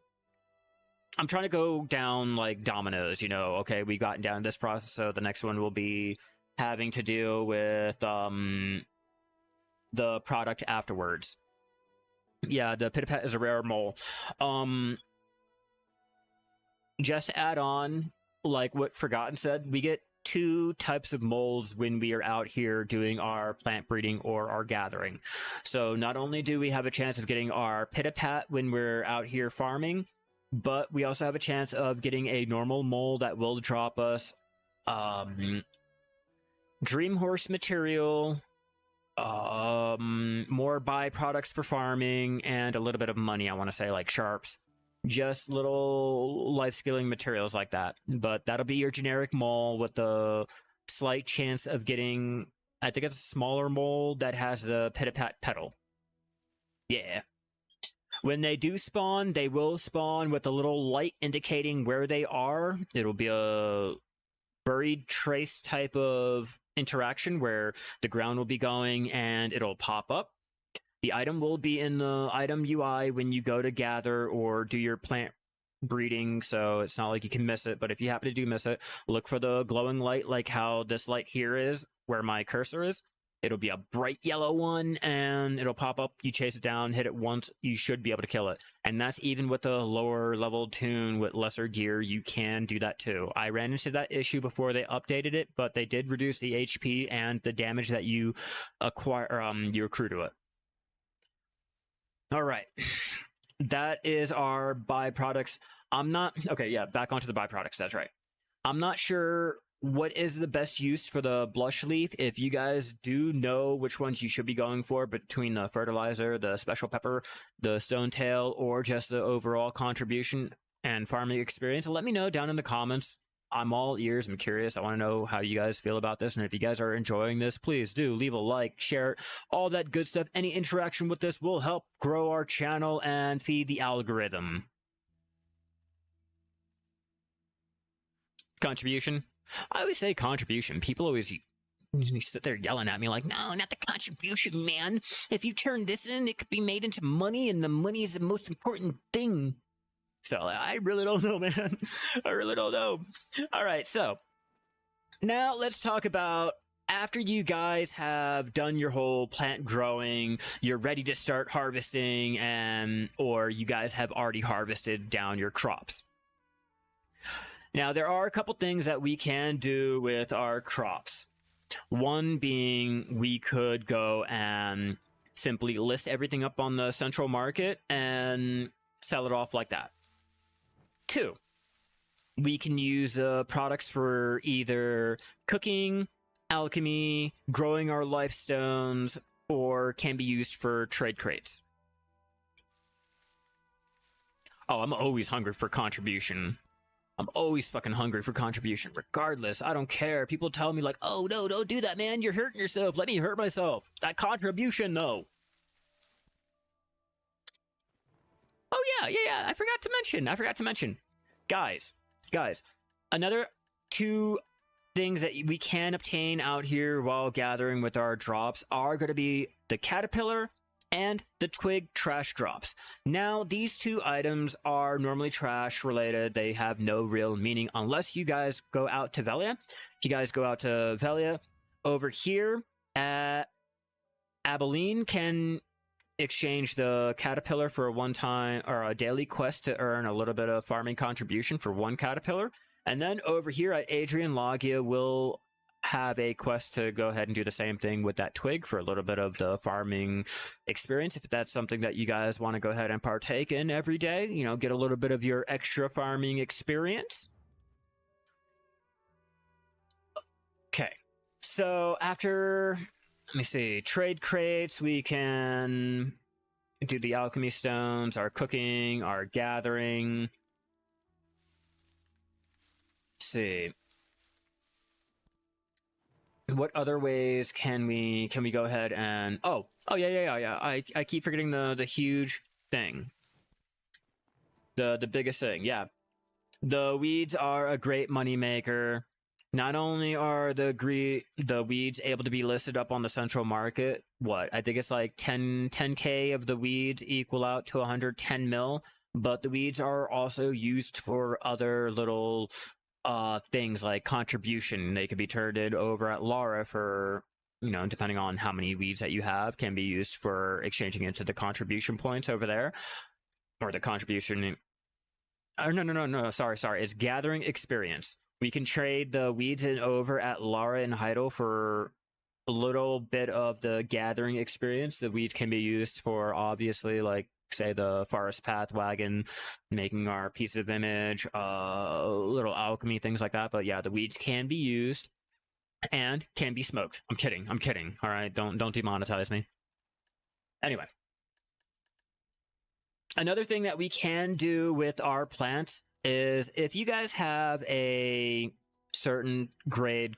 I'm trying to go down like dominoes, you know. Okay, we got down this process, so the next one will be having to deal with the product afterwards. Yeah, the pitapat is a rare mole. Just to add on, like what Forgotten said, we get 2 types of moles when we are out here doing our plant breeding or our gathering. So not only do we have a chance of getting our pitapat when we're out here farming, but we also have a chance of getting a normal mole that will drop us Dream Horse material, more byproducts for farming, and a little bit of money, I want to say, like sharps. Just little life skilling materials like that. But that'll be your generic mole with the slight chance of getting, I think it's a smaller mole that has the pitapat petal. Yeah. When they do spawn, they will spawn with a little light indicating where they are. It'll be a buried trace type of interaction where the ground will be going and it'll pop up. The item will be in the item UI when you go to gather or do your plant breeding, so it's not like you can miss it. But if you happen to do miss it, look for the glowing light, like how this light here is, where my cursor is. It'll be a bright yellow one, and it'll pop up. You chase it down, hit it once, you should be able to kill it. And that's even with the lower level tune with lesser gear, you can do that too. I ran into that issue before they updated it, but they did reduce the HP and the damage that you acquire, you accrue to it. All right, that is our byproducts. Okay, yeah, back onto the byproducts, that's right. I'm not sure what is the best use for the blush leaf. If you guys do know which ones you should be going for between the fertilizer, the special pepper, the stone tail, or just the overall contribution and farming experience, let me know down in the comments. I'm all ears. I'm curious. I want to know how you guys feel about this. And if you guys are enjoying this, please do leave a like, share it, all that good stuff. Any interaction with this will help grow our channel and feed the algorithm. Contribution. I always say contribution. People always sit there yelling at me like, no, not the contribution, man. If you turn this in, it could be made into money, and the money is the most important thing. So I really don't know, man. I really don't know. All right, so now let's talk about after you guys have done your whole plant growing, you're ready to start harvesting, or you guys have already harvested down your crops. Now, there are a couple things that we can do with our crops. One being we could go and simply list everything up on the central market and sell it off like that. Two, we can use products for either cooking, alchemy, growing our life stones, or can be used for trade crates. Oh, I'm always hungry for contribution. I'm always fucking hungry for contribution, regardless. I don't care. People tell me like, oh, no, don't do that, man. You're hurting yourself. Let me hurt myself. That contribution, though. Oh, yeah. I forgot to mention. Guys. Another two things that we can obtain out here while gathering with our drops are going to be the caterpillar and the twig trash drops. Now, these two items are normally trash related. They have no real meaning unless you guys go out to Velia. If you guys go out to Velia, over here at Abilene can exchange the caterpillar for a one-time or a daily quest to earn a little bit of farming contribution for one caterpillar. And then over here at Adrian Logia, we'll have a quest to go ahead and do the same thing with that twig for a little bit of the farming experience. If that's something that you guys want to go ahead and partake in every day, you know, get a little bit of your extra farming experience. Okay, so after, let me see, trade crates, we can do the alchemy stones, our cooking, our gathering. Let's see. What other ways can we go ahead and yeah. I keep forgetting the huge thing. The biggest thing, yeah. The weeds are a great money maker. Not only are the weeds able to be listed up on the central market, I think it's like 10k of the weeds equal out to 110 mil, but the weeds are also used for other little things like contribution. They could be turned over at Lara for, you know, depending on how many weeds that you have, can be used for exchanging into the contribution points over there, or the contribution. Oh, no, sorry, it's gathering experience. We can trade the weeds in over at Lara and Heidel for a little bit of the gathering experience. The weeds can be used for, obviously, like, say, the forest path wagon, making our piece of image, little alchemy, things like that. But yeah, the weeds can be used and can be smoked. I'm kidding. All right, don't demonetize me. Anyway, another thing that we can do with our plants is if you guys have a certain grade,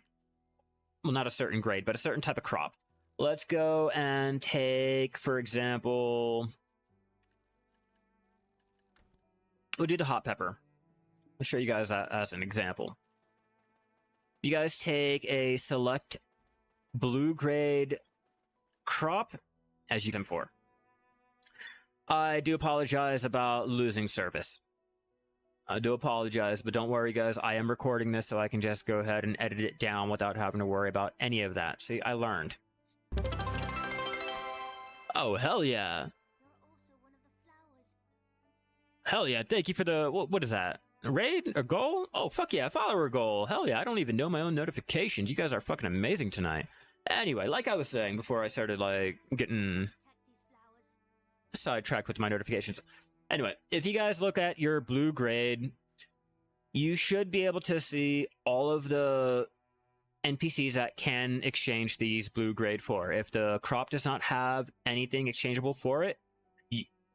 well, not a certain grade, but a certain type of crop. Let's go and take, for example, we'll do the hot pepper. I'll show you guys that as an example. You guys take a select blue grade crop as you can for. I do apologize about losing service. I do apologize, but don't worry, guys. I am recording this so I can just go ahead and edit it down without having to worry about any of that. See, I learned. Oh, hell yeah. Hell yeah, thank you for the, what is that? A raid? A goal? Oh, fuck yeah, follower goal. Hell yeah, I don't even know my own notifications. You guys are fucking amazing tonight. Anyway, like I was saying before I started, like, getting sidetracked with my notifications. Anyway, if you guys look at your blue grade, you should be able to see all of the NPCs that can exchange these blue grade for. If the crop does not have anything exchangeable for it,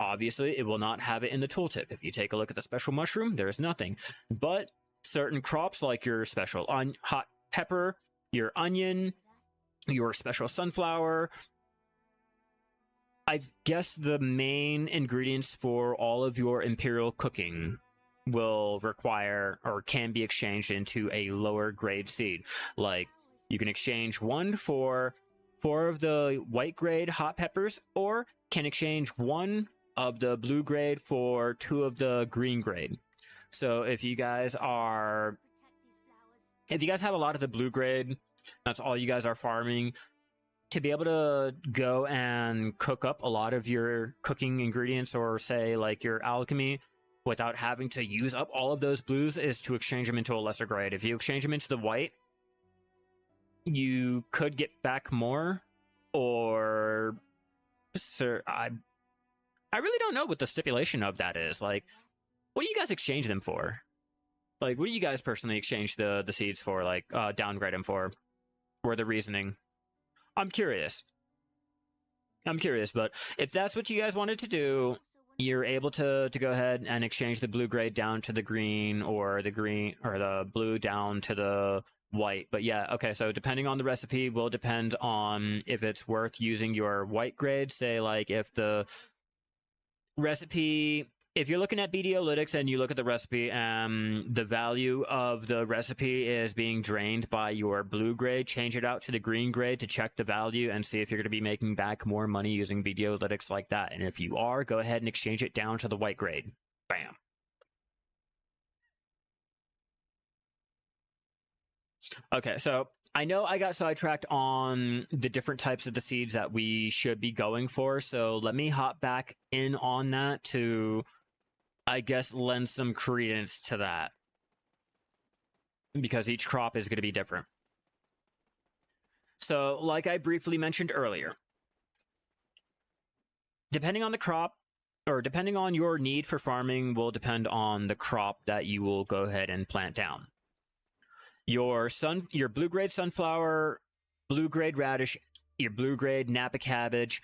obviously it will not have it in the tooltip. If you take a look at the special mushroom, there's nothing. But certain crops like your special hot pepper, your onion, your special sunflower, I guess the main ingredients for all of your imperial cooking will require or can be exchanged into a lower grade seed. Like, you can exchange one for 4 of the white grade hot peppers, or can exchange 1 of the blue grade for 2 of the green grade. So if you guys have a lot of the blue grade, that's all you guys are farming, to be able to go and cook up a lot of your cooking ingredients, or say like your alchemy, without having to use up all of those blues, is to exchange them into a lesser grade. If you exchange them into the white, you could get back more, or sir, I really don't know what the stipulation of that is. Like, what do you guys exchange them for? Like, what do you guys personally exchange the seeds for? Like, downgrade them for? Or the reasoning? I'm curious, but if that's what you guys wanted to do, you're able to go ahead and exchange the blue grade down to the green, or the green or the blue down to the white. But yeah, okay, so depending on the recipe will depend on if it's worth using your white grade. Say, like, if the recipe, if you're looking at BDolytics and you look at the recipe, the value of the recipe is being drained by your blue grade, change it out to the green grade to check the value and see if you're going to be making back more money using BDolytics like that. And if you are, go ahead and exchange it down to the white grade. Bam. Okay, so I know I got sidetracked on the different types of the seeds that we should be going for, so let me hop back in on that to, I guess, lend some credence to that, because each crop is going to be different. So, like I briefly mentioned earlier, depending on the crop, or depending on your need for farming, will depend on the crop that you will go ahead and plant down. Your blue grade sunflower, blue grade radish, your blue grade Napa cabbage,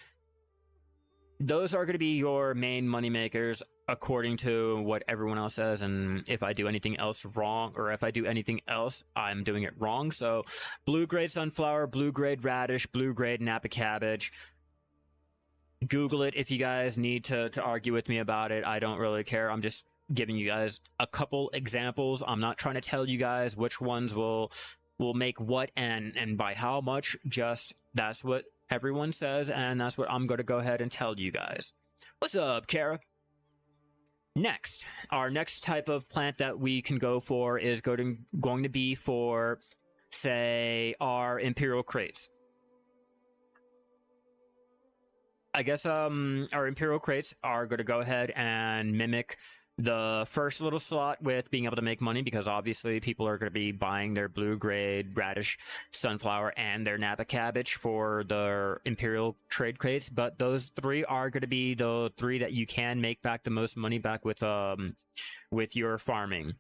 those are going to be your main money makers, according to what everyone else says. And if I do anything else wrong, or if I do anything else, I'm doing it wrong. So blue grade sunflower, blue grade radish, blue grade Napa cabbage. Google it if you guys need to argue with me about it. I don't really care. I'm just giving you guys a couple examples. I'm not trying to tell you guys which ones will make what and by how much. Just that's what everyone says, and that's what I'm going to go ahead and tell you guys. What's up, Kara? Next, our next type of plant that we can go for is going to be for, say, our imperial crates. I guess our imperial crates are going to go ahead and mimic the first little slot with being able to make money, because obviously people are going to be buying their blue grade radish, sunflower, and their Napa cabbage for their imperial trade crates. But those 3 are going to be the 3 that you can make back the most money back with your farming.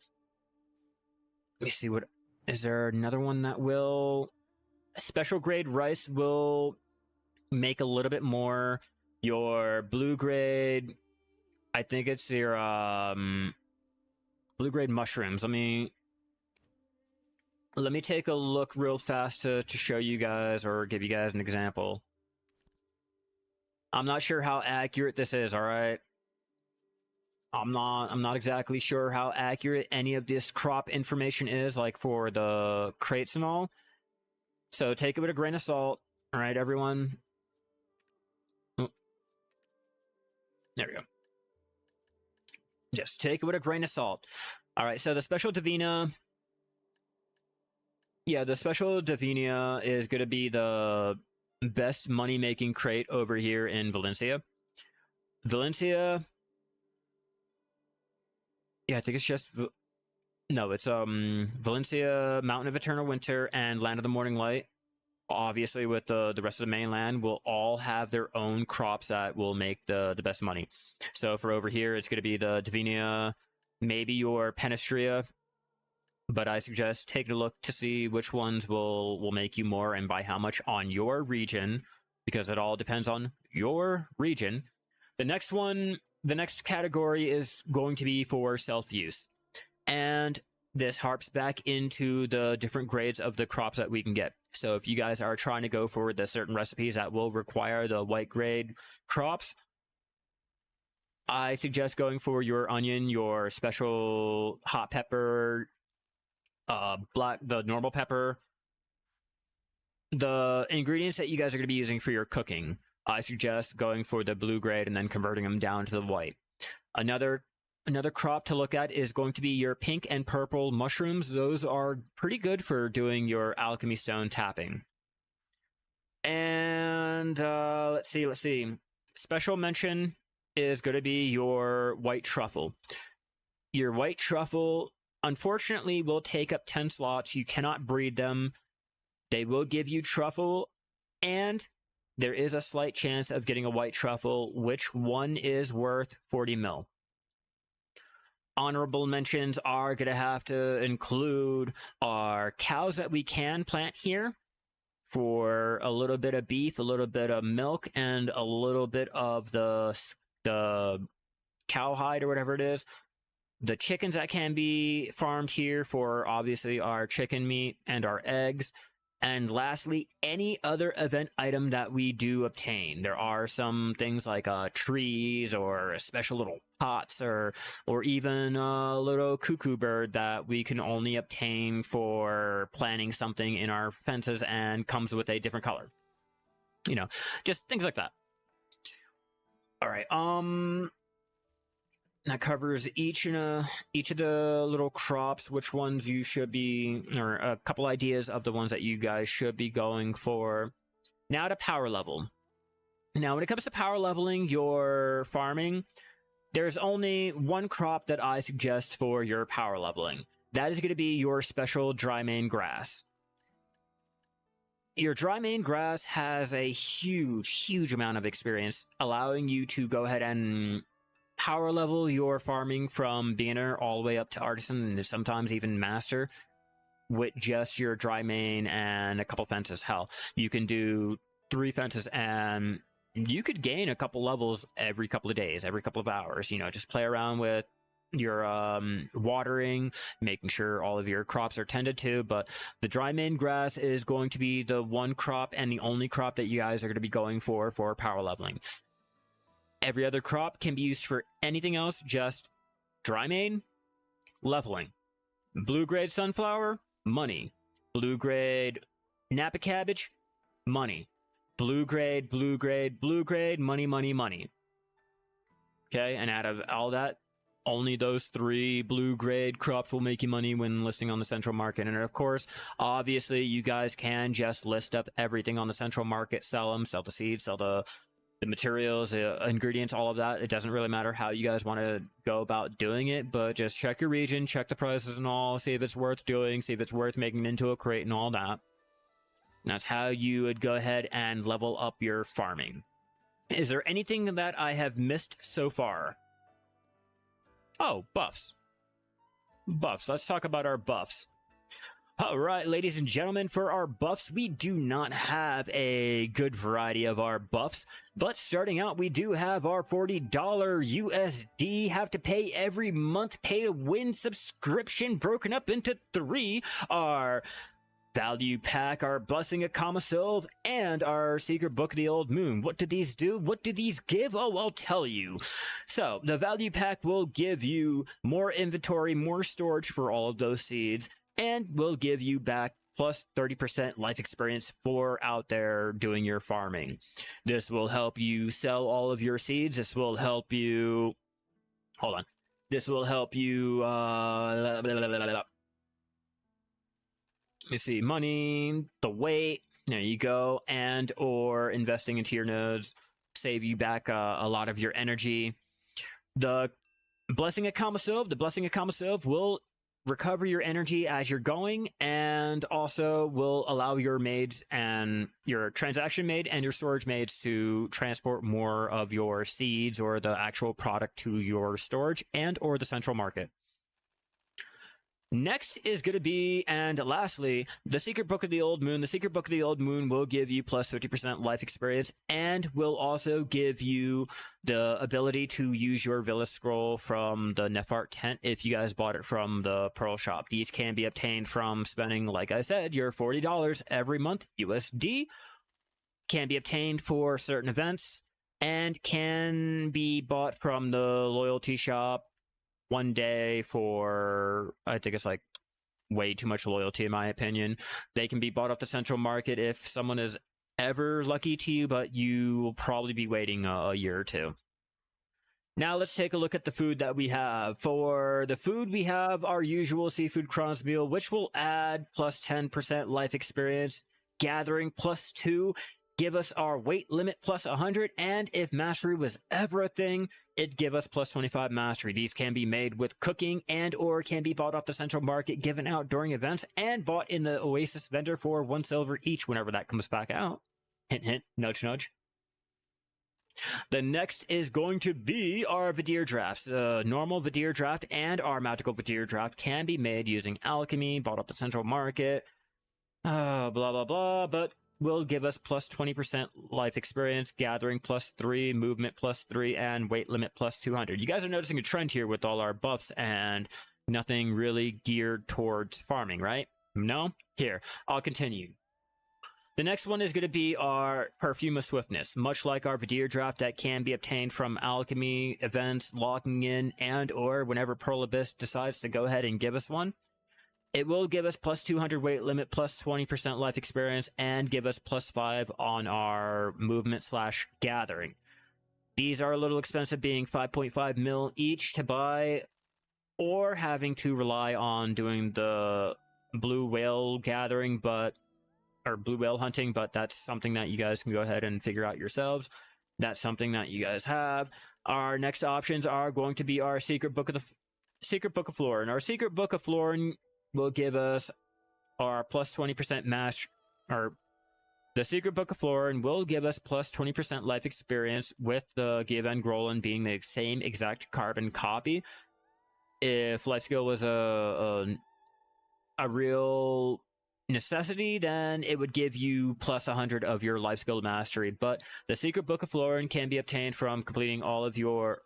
Let me see, what is there another one that will, special grade rice will make a little bit more. Your blue grade, I think it's your blue grade mushrooms. Let me take a look real fast to show you guys, or give you guys an example. I'm not sure how accurate this is, all right? I'm not exactly sure how accurate any of this crop information is, like for the crates and all. So take it with a grain of salt, all right, everyone? Oh. There we go. Just take it with a grain of salt. All right, so the special Divina, yeah, the special Divina is going to be the best money-making crate over here in Valencia. Valencia, yeah, I think it's just, no, it's Valencia, Mountain of Eternal Winter, and Land of the Morning Light. Obviously, with the rest of the mainland, will all have their own crops that will make the best money. So for over here, it's going to be the Divinia, maybe your Penistria, but I suggest taking a look to see which ones will make you more and by how much on your region, because it all depends on your region. The next one, the next category is going to be for self-use, and this harps back into the different grades of the crops that we can get. So if you guys are trying to go for the certain recipes that will require the white grade crops, I suggest going for your onion, your special hot pepper, the normal pepper, the ingredients that you guys are going to be using for your cooking. I suggest going for the blue grade and then converting them down to the white. Another crop to look at is going to be your pink and purple mushrooms. Those are pretty good for doing your alchemy stone tapping. And let's see. Special mention is going to be your white truffle. Your white truffle, unfortunately, will take up 10 slots. You cannot breed them. They will give you truffle, and there is a slight chance of getting a white truffle, which one is worth 40 mil. Honorable mentions are going to have to include our cows that we can plant here for a little bit of beef, a little bit of milk, and a little bit of the cowhide or whatever it is. The chickens that can be farmed here for obviously our chicken meat and our eggs. And lastly, any other event item that we do obtain. There are some things like trees or special little pots or even a little cuckoo bird that we can only obtain for planting something in our fences and comes with a different color. You know, just things like that. All right. That covers each of the little crops, which ones you should be, or a couple ideas of the ones that you guys should be going for. Now to power level. Now, when it comes to power leveling your farming, there's only one crop that I suggest for your power leveling. That is going to be your special dry main grass. Your dry main grass has a huge amount of experience, allowing you to go ahead and power level your farming from beginner all the way up to artisan and sometimes even master with just your dry main and a couple fences. Hell, you can do 3 fences and you could gain a couple levels every couple of days, every couple of hours. You know, just play around with your watering, making sure all of your crops are tended to. But the dry main grass is going to be the one crop and the only crop that you guys are going to be going for power leveling. Every other crop can be used for anything else, just dry main, leveling. Blue grade sunflower, money. Blue grade Napa cabbage, money. Blue grade, money. Okay, and out of all that, only those 3 blue grade crops will make you money when listing on the central market. And of course, obviously, you guys can just list up everything on the central market, sell them, sell the seeds, sell the materials, ingredients, all of that. It doesn't really matter how you guys want to go about doing it, but just check your region, check the prices and all, see if it's worth doing, see if it's worth making into a crate and all that. And that's how you would go ahead and level up your farming. Is there anything that I have missed so far? Oh, buffs. Buffs. Let's talk about our buffs. All right, ladies and gentlemen, for our buffs, we do not have a good variety of our buffs, but starting out, we do have our $40 USD have to pay every month pay to win subscription broken up into 3, our value pack, our blessing of Kamasilv, and our secret book of the old moon. What do these do? What do these give? Oh, I'll tell you. So the value pack will give you more inventory, more storage for all of those seeds, and will give you back plus 30% life experience for out there doing your farming. This will help you sell all of your seeds. This will help you... Hold on. This will help you... Let me see. Money, the weight. There you go. And or investing into your nodes. Save you back a lot of your energy. The blessing of Kamasilv. The blessing of Kamasilv will recover your energy as you're going, and also will allow your maids and your transaction maid and your storage maids to transport more of your seeds or the actual product to your storage and or the central market. Next is going to be, and lastly, the Secret Book of the Old Moon. The Secret Book of the Old Moon will give you plus 50% life experience and will also give you the ability to use your Villa Scroll from the Nefart tent if you guys bought it from the Pearl Shop. These can be obtained from spending, like I said, your $40 every month USD. Can be obtained for certain events. and can be bought from the loyalty shop 1 day for, I think it's like way too much loyalty in my opinion. They can be bought off the central market if someone is ever lucky to you, but you will probably be waiting a year or two. Now let's take a look at the food that we have. For the food, we have our usual seafood crowns meal, which will add plus 10% life experience, gathering plus 2, give us our weight limit plus 100, and if mastery was ever a thing, it'd give us plus 25 mastery. These can be made with cooking and or can be bought off the central market, given out during events, and bought in the Oasis vendor for 1 silver each whenever that comes back out. Hint, hint, nudge, nudge. The next is going to be our Vidir drafts. Normal Vidir draft and our magical Vidir draft can be made using alchemy, bought off the central market, blah, blah, blah, but will give us plus 20% life experience, gathering plus 3, movement plus 3, and weight limit plus 200. You guys are noticing a trend here with all our buffs and nothing really geared towards farming, right? No? Here, I'll continue. The next one is going to be our Perfume of Swiftness. Much like our Vidir draft that can be obtained from alchemy events, locking in, and or whenever Pearl Abyss decides to go ahead and give us one. It will give us plus 200 weight limit, plus 20% life experience, and give us plus 5 on our movement / gathering. These are a little expensive, being 5.5 mil each to buy, or having to rely on doing the blue whale gathering, or blue whale hunting, but that's something that you guys can go ahead and figure out yourselves. That's something that you guys have. Our next options are going to be our Secret Book of Florin. Our Secret Book of Florin will give us our plus 20% mash, or the Secret Book of Florin will give us plus 20% life experience, with the Give and Grolin being the same exact carbon copy. If life skill was a real necessity, then it would give you plus 100 of your life skill mastery. But the Secret Book of Florin can be obtained from completing all of your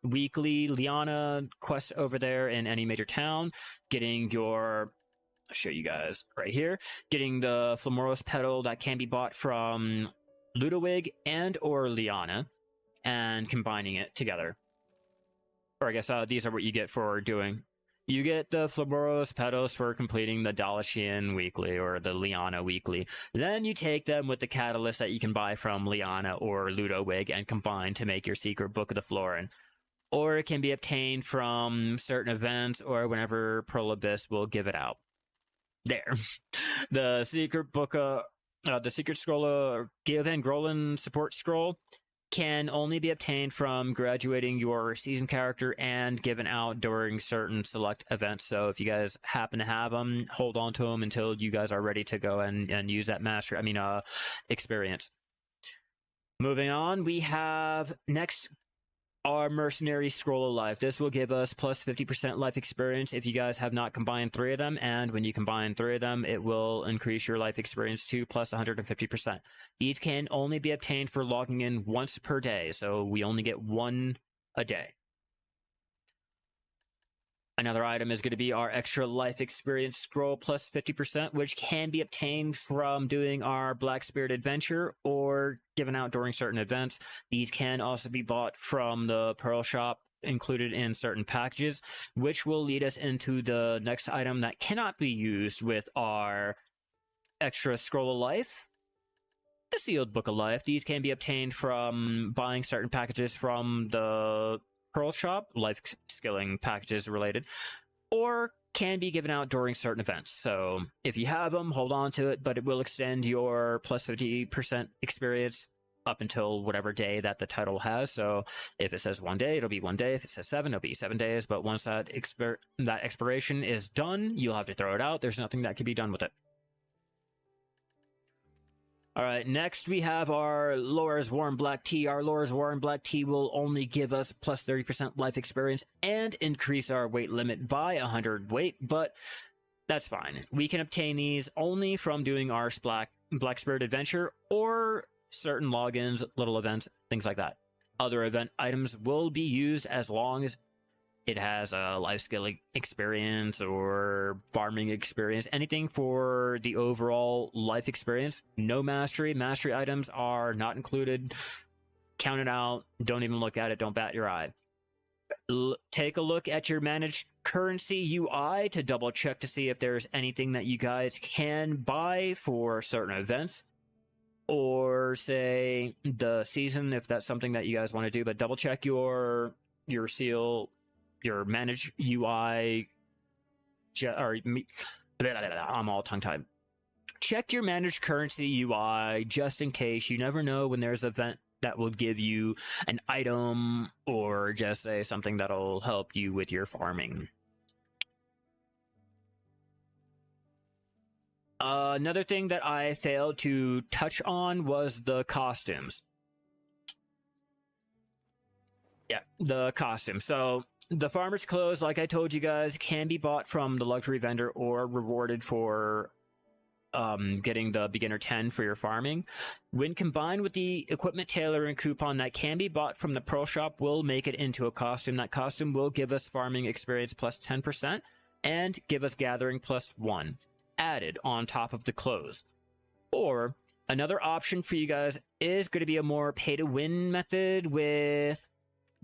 weekly Liana quests over there in any major town, getting your, I'll show you guys right here, getting the Flamoros petal that can be bought from Ludwig and or Liana, and combining it together. Or I guess these are what you get for doing. You get the Flamoros petals for completing the Dalashian weekly or the Liana weekly. Then you take them with the catalyst that you can buy from Liana or Ludwig and combine to make your Secret Book of the Florin. Or it can be obtained from certain events or whenever Pearl Abyss will give it out. There. The Secret Book of... the Secret Scroll, Give and Grolin support scroll, can only be obtained from graduating your season character and given out during certain select events. So if you guys happen to have them, hold on to them until you guys are ready to go and use that experience. Moving on, we have next our Mercenary Scroll of Life. This will give us plus 50% life experience if you guys have not combined 3 of them, and when you combine 3 of them, it will increase your life experience to plus 150%. These can only be obtained for logging in once per day, so we only get 1 a day. Another item is going to be our extra life experience scroll plus 50%, which can be obtained from doing our Black Spirit Adventure or given out during certain events. These can also be bought from the Pearl Shop, included in certain packages, which will lead us into the next item that cannot be used with our extra scroll of life, the Sealed Book of Life. These can be obtained from buying certain packages from the Pearl Shop, life skilling packages related, or can be given out during certain events. So if you have them, hold on to it, but it will extend your plus 50% experience up until whatever day that the title has. So if it says 1 day, it'll be 1 day. If it says 7, it'll be 7 days. But once that expiration is done, you'll have to throw it out. There's nothing that can be done with it. All right, next we have our Laura's Warm Black Tea. Our Laura's Warm Black Tea will only give us plus 30% life experience and increase our weight limit by 100 weight, but that's fine. We can obtain these only from doing our Black Spirit Adventure or certain logins, little events, things like that. Other event items will be used as long as it has a life skill experience or farming experience, anything for the overall life experience. No mastery. Mastery items are not included. count it out. Don't even look at it. Don't bat your eye. Take a look at your managed currency UI to double check to see if there's anything that you guys can buy for certain events, or say the season, if that's something that you guys want to do. But double check your seal, your managed UI, I'm all tongue-tied. Check your managed currency UI just in case. You never know when there's an event that will give you an item, or just say something that'll help you with your farming. Another thing that I failed to touch on was the costumes. Yeah, the costumes. So the farmer's clothes, like I told you guys, can be bought from the luxury vendor or rewarded for getting the beginner 10 for your farming. When combined with the equipment tailoring coupon that can be bought from the Pearl Shop, will make it into a costume. That costume will give us farming experience plus 10% and give us gathering plus 1 added on top of the clothes. Or another option for you guys is going to be a more pay to win method with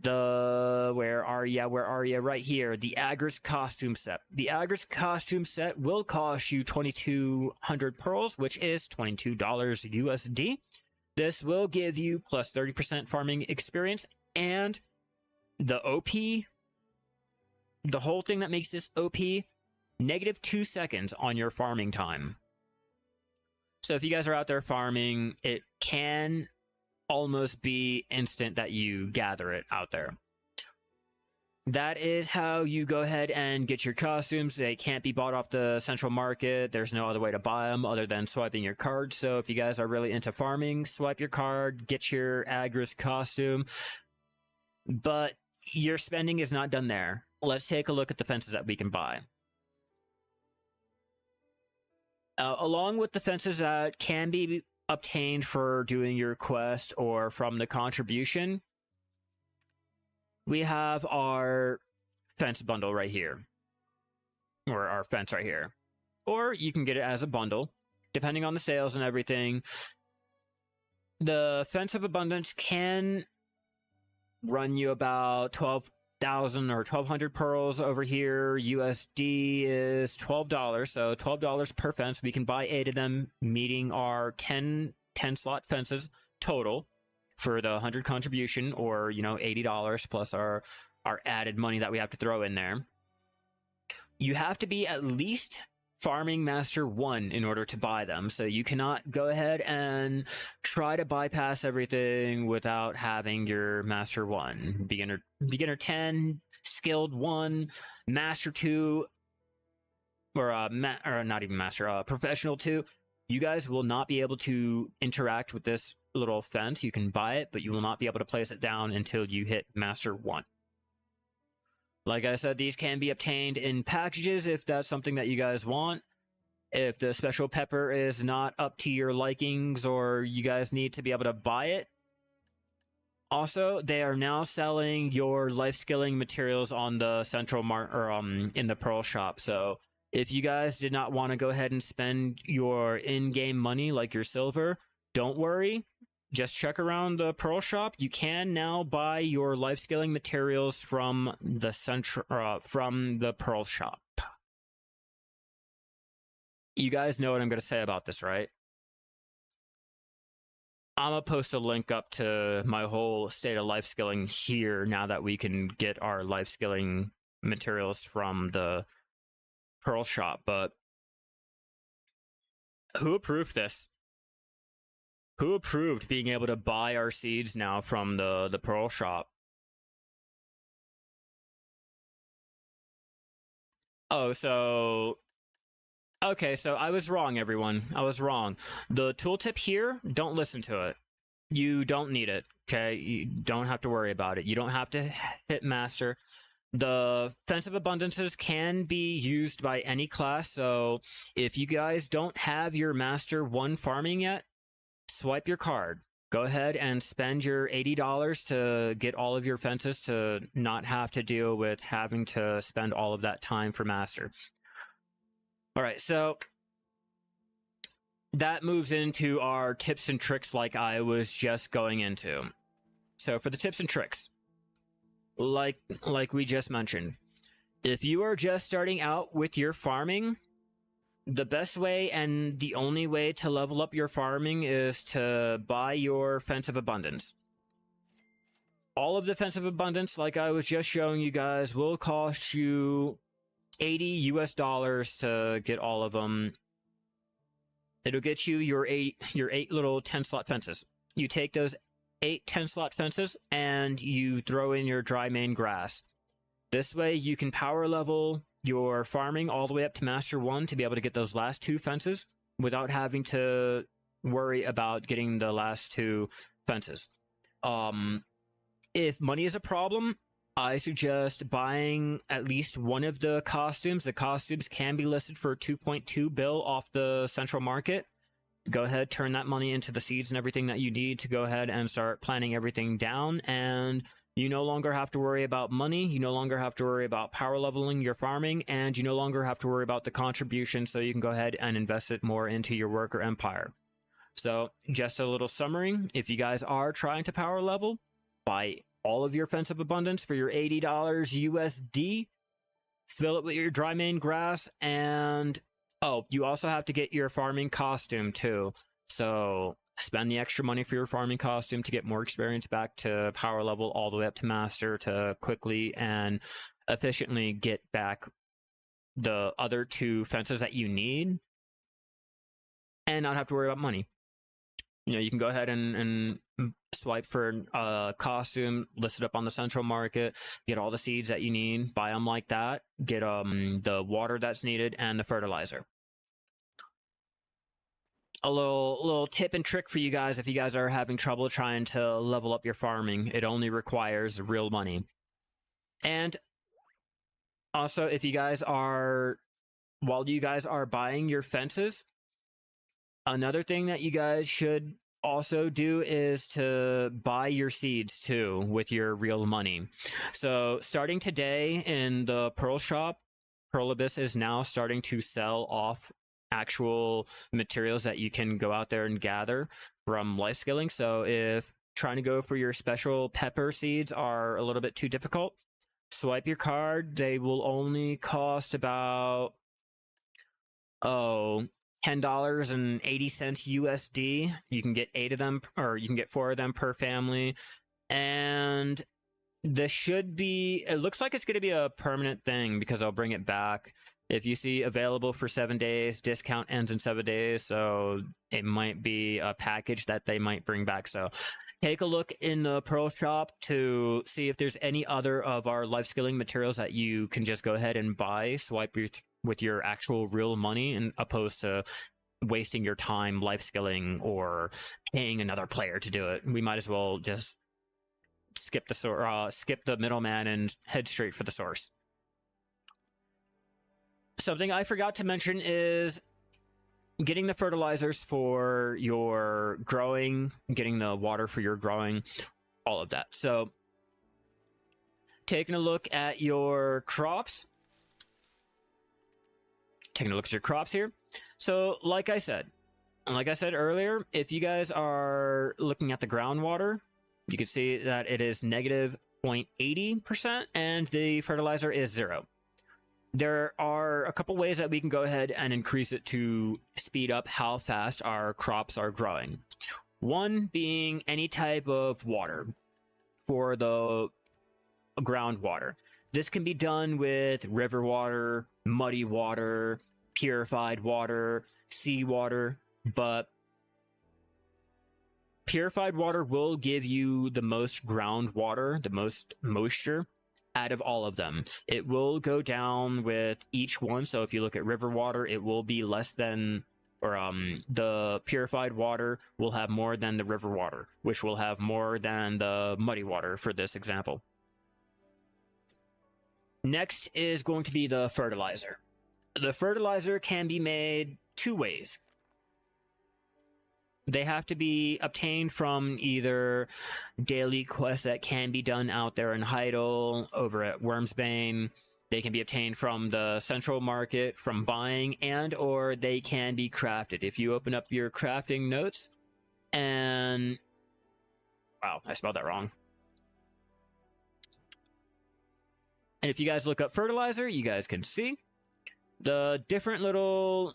the where are you right here, the Agris costume set. The Agris costume set will cost you 2,200 pearls, which is $22 USD. This will give you plus 30% farming experience, and the OP, the whole thing that makes this OP, -2 seconds on your farming time. So if you guys are out there farming, it can almost be instant that you gather it out there. That is how you go ahead and get your costumes. They can't be bought off the central market. There's no other way to buy them other than swiping your card. So if you guys are really into farming, swipe your card, get your Agris costume. But your spending is not done there. Let's take a look at the fences that we can buy. Along with the fences that can be obtained for doing your quest or from the contribution, we have our fence bundle right here, or our fence right here, or you can get it as a bundle depending on the sales and everything. The Fence of Abundance can run you about 12,000 or 1,200 pearls over here. USD is $12, so $12 per fence. We can buy 8 of them, meeting our 10 slot fences total for the 100 contribution, or $80 plus our added money that we have to throw in there. You have to be at least Farming Master 1 in order to buy them, so you cannot go ahead and try to bypass everything without having your Master 1. Beginner 10, Skilled 1, Master 2, or not even Master, Professional 2. You guys will not be able to interact with this little fence. You can buy it, but you will not be able to place it down until you hit Master 1. Like I said, these can be obtained in packages if that's something that you guys want. If the special pepper is not up to your likings, or you guys need to be able to buy it. Also, they are now selling your life skilling materials on the central in the Pearl Shop. So if you guys did not want to go ahead and spend your in-game money like your silver, don't worry. Just check around the Pearl Shop. You can now buy your life skilling materials from the Pearl Shop. You guys know what I'm going to say about this, right? I'm going to post a link up to my whole state of life skilling here now that we can get our life skilling materials from the Pearl Shop. But who approved this? Who approved being able to buy our seeds now from the Pearl Shop? Oh, so... Okay, so I was wrong, everyone. I was wrong. The tooltip here, don't listen to it. You don't need it, okay? You don't have to worry about it. You don't have to hit master. The Fence of Abundances can be used by any class, so if you guys don't have your Master 1 farming yet, swipe your card. Go ahead and spend your $80 to get all of your fences to not have to deal with having to spend all of that time for Master. All right, so that moves into our tips and tricks like I was just going into. So for the tips and tricks, like we just mentioned, if you are just starting out with your farming, the best way and the only way to level up your farming is to buy your Fence of Abundance. All of the Fence of Abundance, like I was just showing you guys, will cost you $80 to get all of them. It'll get you your eight little 10-slot fences. You take those 8 10-slot fences and you throw in your dry main grass. This way you can power level your farming all the way up to Master 1 to be able to get those last 2 fences without having to worry about getting the last 2 fences. If money is a problem, I suggest buying at least one of the costumes. The costumes can be listed for 2.2 bill off the central market. Go ahead, turn that money into the seeds and everything that you need to go ahead and start planning everything down, and you no longer have to worry about money, you no longer have to worry about power leveling your farming, and you no longer have to worry about the contribution, so you can go ahead and invest it more into your worker empire. So just a little summary, if you guys are trying to power level, buy all of your Fence of Abundance for your $80 USD, fill it with your dry main grass, and oh, you also have to get your farming costume too. So spend the extra money for your farming costume to get more experience back to power level all the way up to master to quickly and efficiently get back the other 2 fences that you need and not have to worry about money. You know, you can go ahead and swipe for a costume, list it up on the central market, get all the seeds that you need, buy them like that, get the water that's needed, and the fertilizer. A little tip and trick for you guys if you guys are having trouble trying to level up your farming. It only requires real money. And also, if you guys are, while you guys are buying your fences, another thing that you guys should also do is to buy your seeds too with your real money. So starting today in the Pearl shop, Pearl Abyss is now starting to sell off actual materials that you can go out there and gather from life skilling. So if trying to go for your special pepper seeds are a little bit too difficult, swipe your card. They will only cost about $10.80 USD. You can get 8 of them, or you can get 4 of them per family. And this should be, it looks like it's going to be a permanent thing because I'll bring it back. If you see available for 7 days, discount ends in 7 days. So it might be a package that they might bring back. So take a look in the Pearl shop to see if there's any other of our life skilling materials that you can just go ahead and buy, swipe with your actual real money, and opposed to wasting your time life skilling or paying another player to do it. We might as well just skip the middleman and head straight for the source. Something I forgot to mention is getting the fertilizers for your growing, getting the water for your growing, all of that. So taking a look at your crops. Taking a look at your crops here. So like I said earlier, if you guys are looking at the groundwater, you can see that it is negative 0.80% and the fertilizer is 0. There are a couple ways that we can go ahead and increase it to speed up how fast our crops are growing. One being any type of water for the groundwater. This can be done with river water, muddy water, purified water, seawater, but purified water will give you the most groundwater, the most moisture out of all of them. It will go down with each one. So if you look at river water, it will be less than, or the purified water will have more than the river water, which will have more than the muddy water for this example. Next is going to be the fertilizer. The fertilizer can be made 2 ways. They have to be obtained from either daily quests that can be done out there in Heidel, over at Wormsbane. They can be obtained from the central market, from buying, and or they can be crafted. If you open up your crafting notes and... Wow, I spelled that wrong. And if you guys look up fertilizer, you guys can see the different little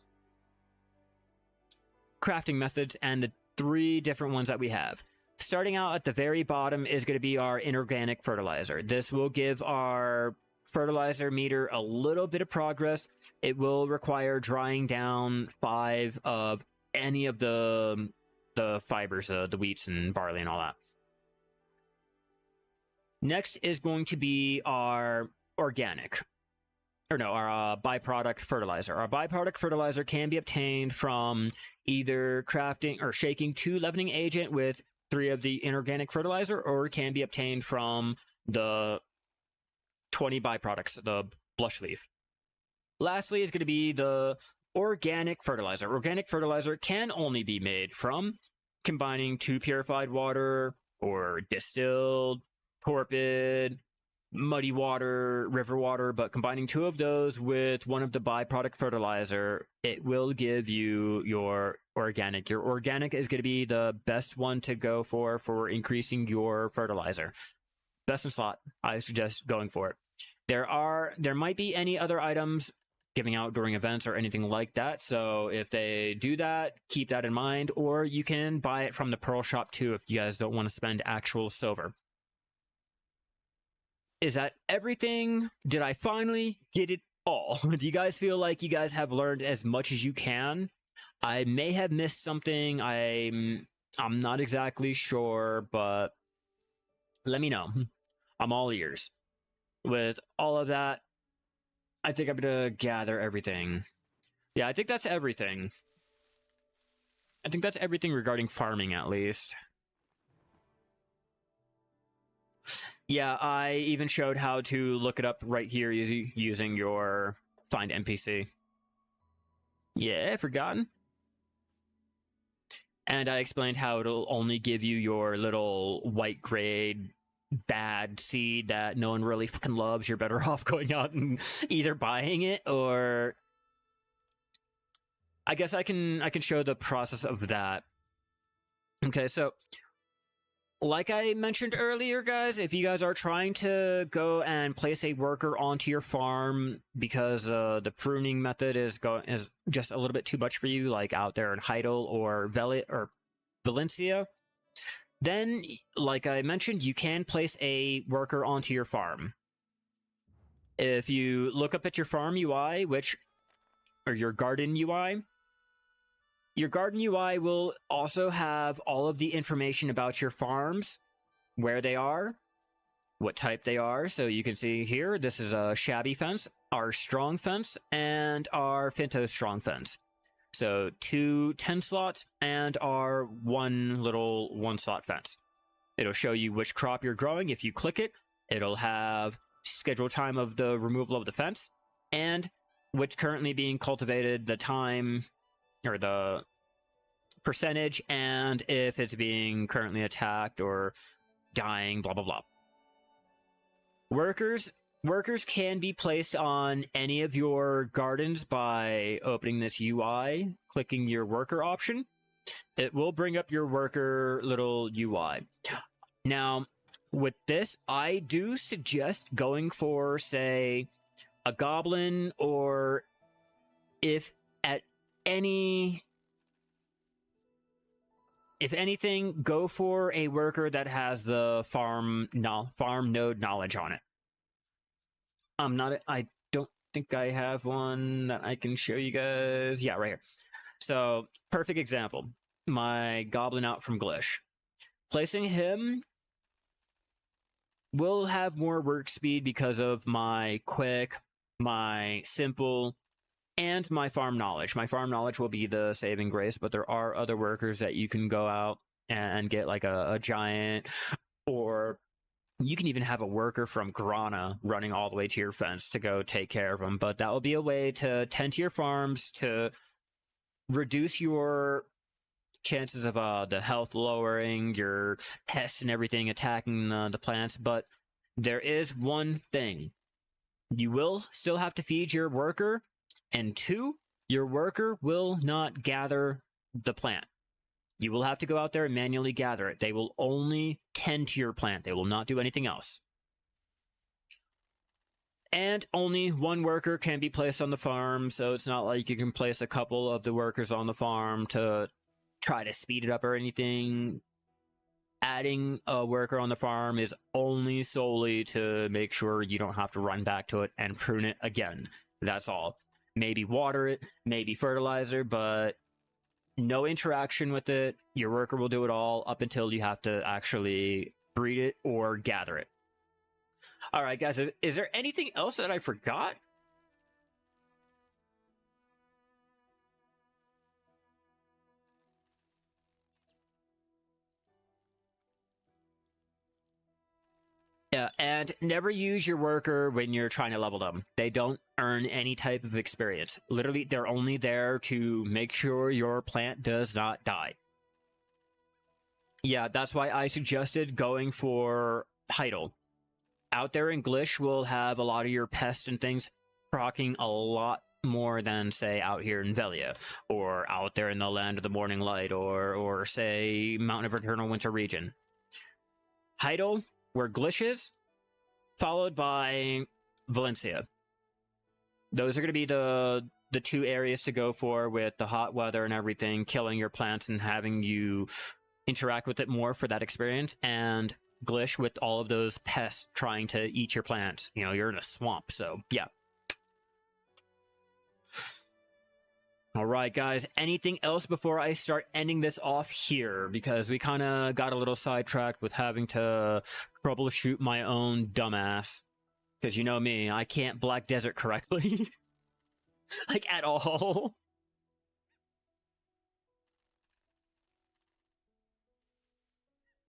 crafting methods and the 3 different ones that we have. Starting out at the very bottom is going to be our inorganic fertilizer. This will give our fertilizer meter a little bit of progress. It will require drying down 5 of any of the fibers, the wheats and barley and all that. Next is going to be our organic, our byproduct fertilizer. Our byproduct fertilizer can be obtained from either crafting or shaking 2 leavening agent with 3 of the inorganic fertilizer, or it can be obtained from the 20 byproducts, the blush leaf. Lastly is going to be the organic fertilizer. Organic fertilizer can only be made from combining 2 purified water or distilled, torpid, muddy water, river water, but combining 2 of those with 1 of the byproduct fertilizer, it will give you your organic. Your organic is going to be the best one to go for increasing your fertilizer. Best in slot. I suggest going for it. There might be any other items giving out during events or anything like that, so if they do that, keep that in mind, or you can buy it from the Pearl Shop too if you guys don't want to spend actual silver. Is that everything? Did I finally get it all? Do you guys feel like you guys have learned as much as you can? I may have missed something. I'm not exactly sure, but let me know. I'm all ears. With all of that, I think I'm gonna gather everything. Yeah, I think that's everything. I think that's everything regarding farming, at least. Yeah, I even showed how to look it up right here using your find NPC. Yeah, forgotten. And I explained how it'll only give you your little white grade bad seed that no one really fucking loves. You're better off going out and either buying it, or I guess I can show the process of that. Okay, so like I mentioned earlier, guys, if you guys are trying to go and place a worker onto your farm because the pruning method is just a little bit too much for you, like out there in Heidel or Valencia, then, like I mentioned, you can place a worker onto your farm. If you look up at your farm UI, or your garden UI, your garden UI will also have all of the information about your farms, where they are, what type they are. So you can see here, this is a shabby fence, our strong fence, and our Finto strong fence. So 2 10 slots and our 1 little 1 slot fence. It'll show you which crop you're growing. If you click it, it'll have scheduled time of the removal of the fence and which currently being cultivated, the time or the percentage, and if it's being currently attacked or dying, blah, blah, blah. Workers can be placed on any of your gardens by opening this UI, clicking your worker option. It will bring up your worker little UI. Now, with this, I do suggest going for, say, a goblin, or if anything, go for a worker that has the farm node knowledge on it. I don't think I have one that I can show you guys. Yeah, right here. So, perfect example. My goblin out from Glish. Placing him will have more work speed because of my quick, my simple, and my farm knowledge. My farm knowledge will be the saving grace, but there are other workers that you can go out and get, like a giant, or you can even have a worker from Grana running all the way to your fence to go take care of them. But that will be a way to tend to your farms, to reduce your chances of the health lowering, your pests and everything attacking the plants. But there is one thing. You will still have to feed your worker, and 2, your worker will not gather the plant. You will have to go out there and manually gather it. They will only tend to your plant. They will not do anything else. And only one worker can be placed on the farm, so it's not like you can place a couple of the workers on the farm to try to speed it up or anything. Adding a worker on the farm is only solely to make sure you don't have to run back to it and prune it again. That's all. Maybe water it, maybe fertilizer, but no interaction with it. Your worker will do it all up until you have to actually breed it or gather it. All right, guys, is there anything else that I forgot? Yeah, and never use your worker when you're trying to level them. They don't earn any type of experience. Literally, they're only there to make sure your plant does not die. Yeah, that's why I suggested going for Heidel. Out there in Glish will have a lot of your pests and things proccing a lot more than, say, out here in Velia, or out there in the Land of the Morning Light, or say, Mountain of Eternal Winter region. Heidel, where Glish is, followed by Valencia. Those are going to be the two areas to go for with the hot weather and everything, killing your plants and having you interact with it more for that experience, and Glish with all of those pests trying to eat your plant. You know, you're in a swamp, so yeah. All right, guys, anything else before I start ending this off here? Because we kind of got a little sidetracked with having to troubleshoot my own dumbass. Because you know me, I can't Black Desert correctly. Like, at all.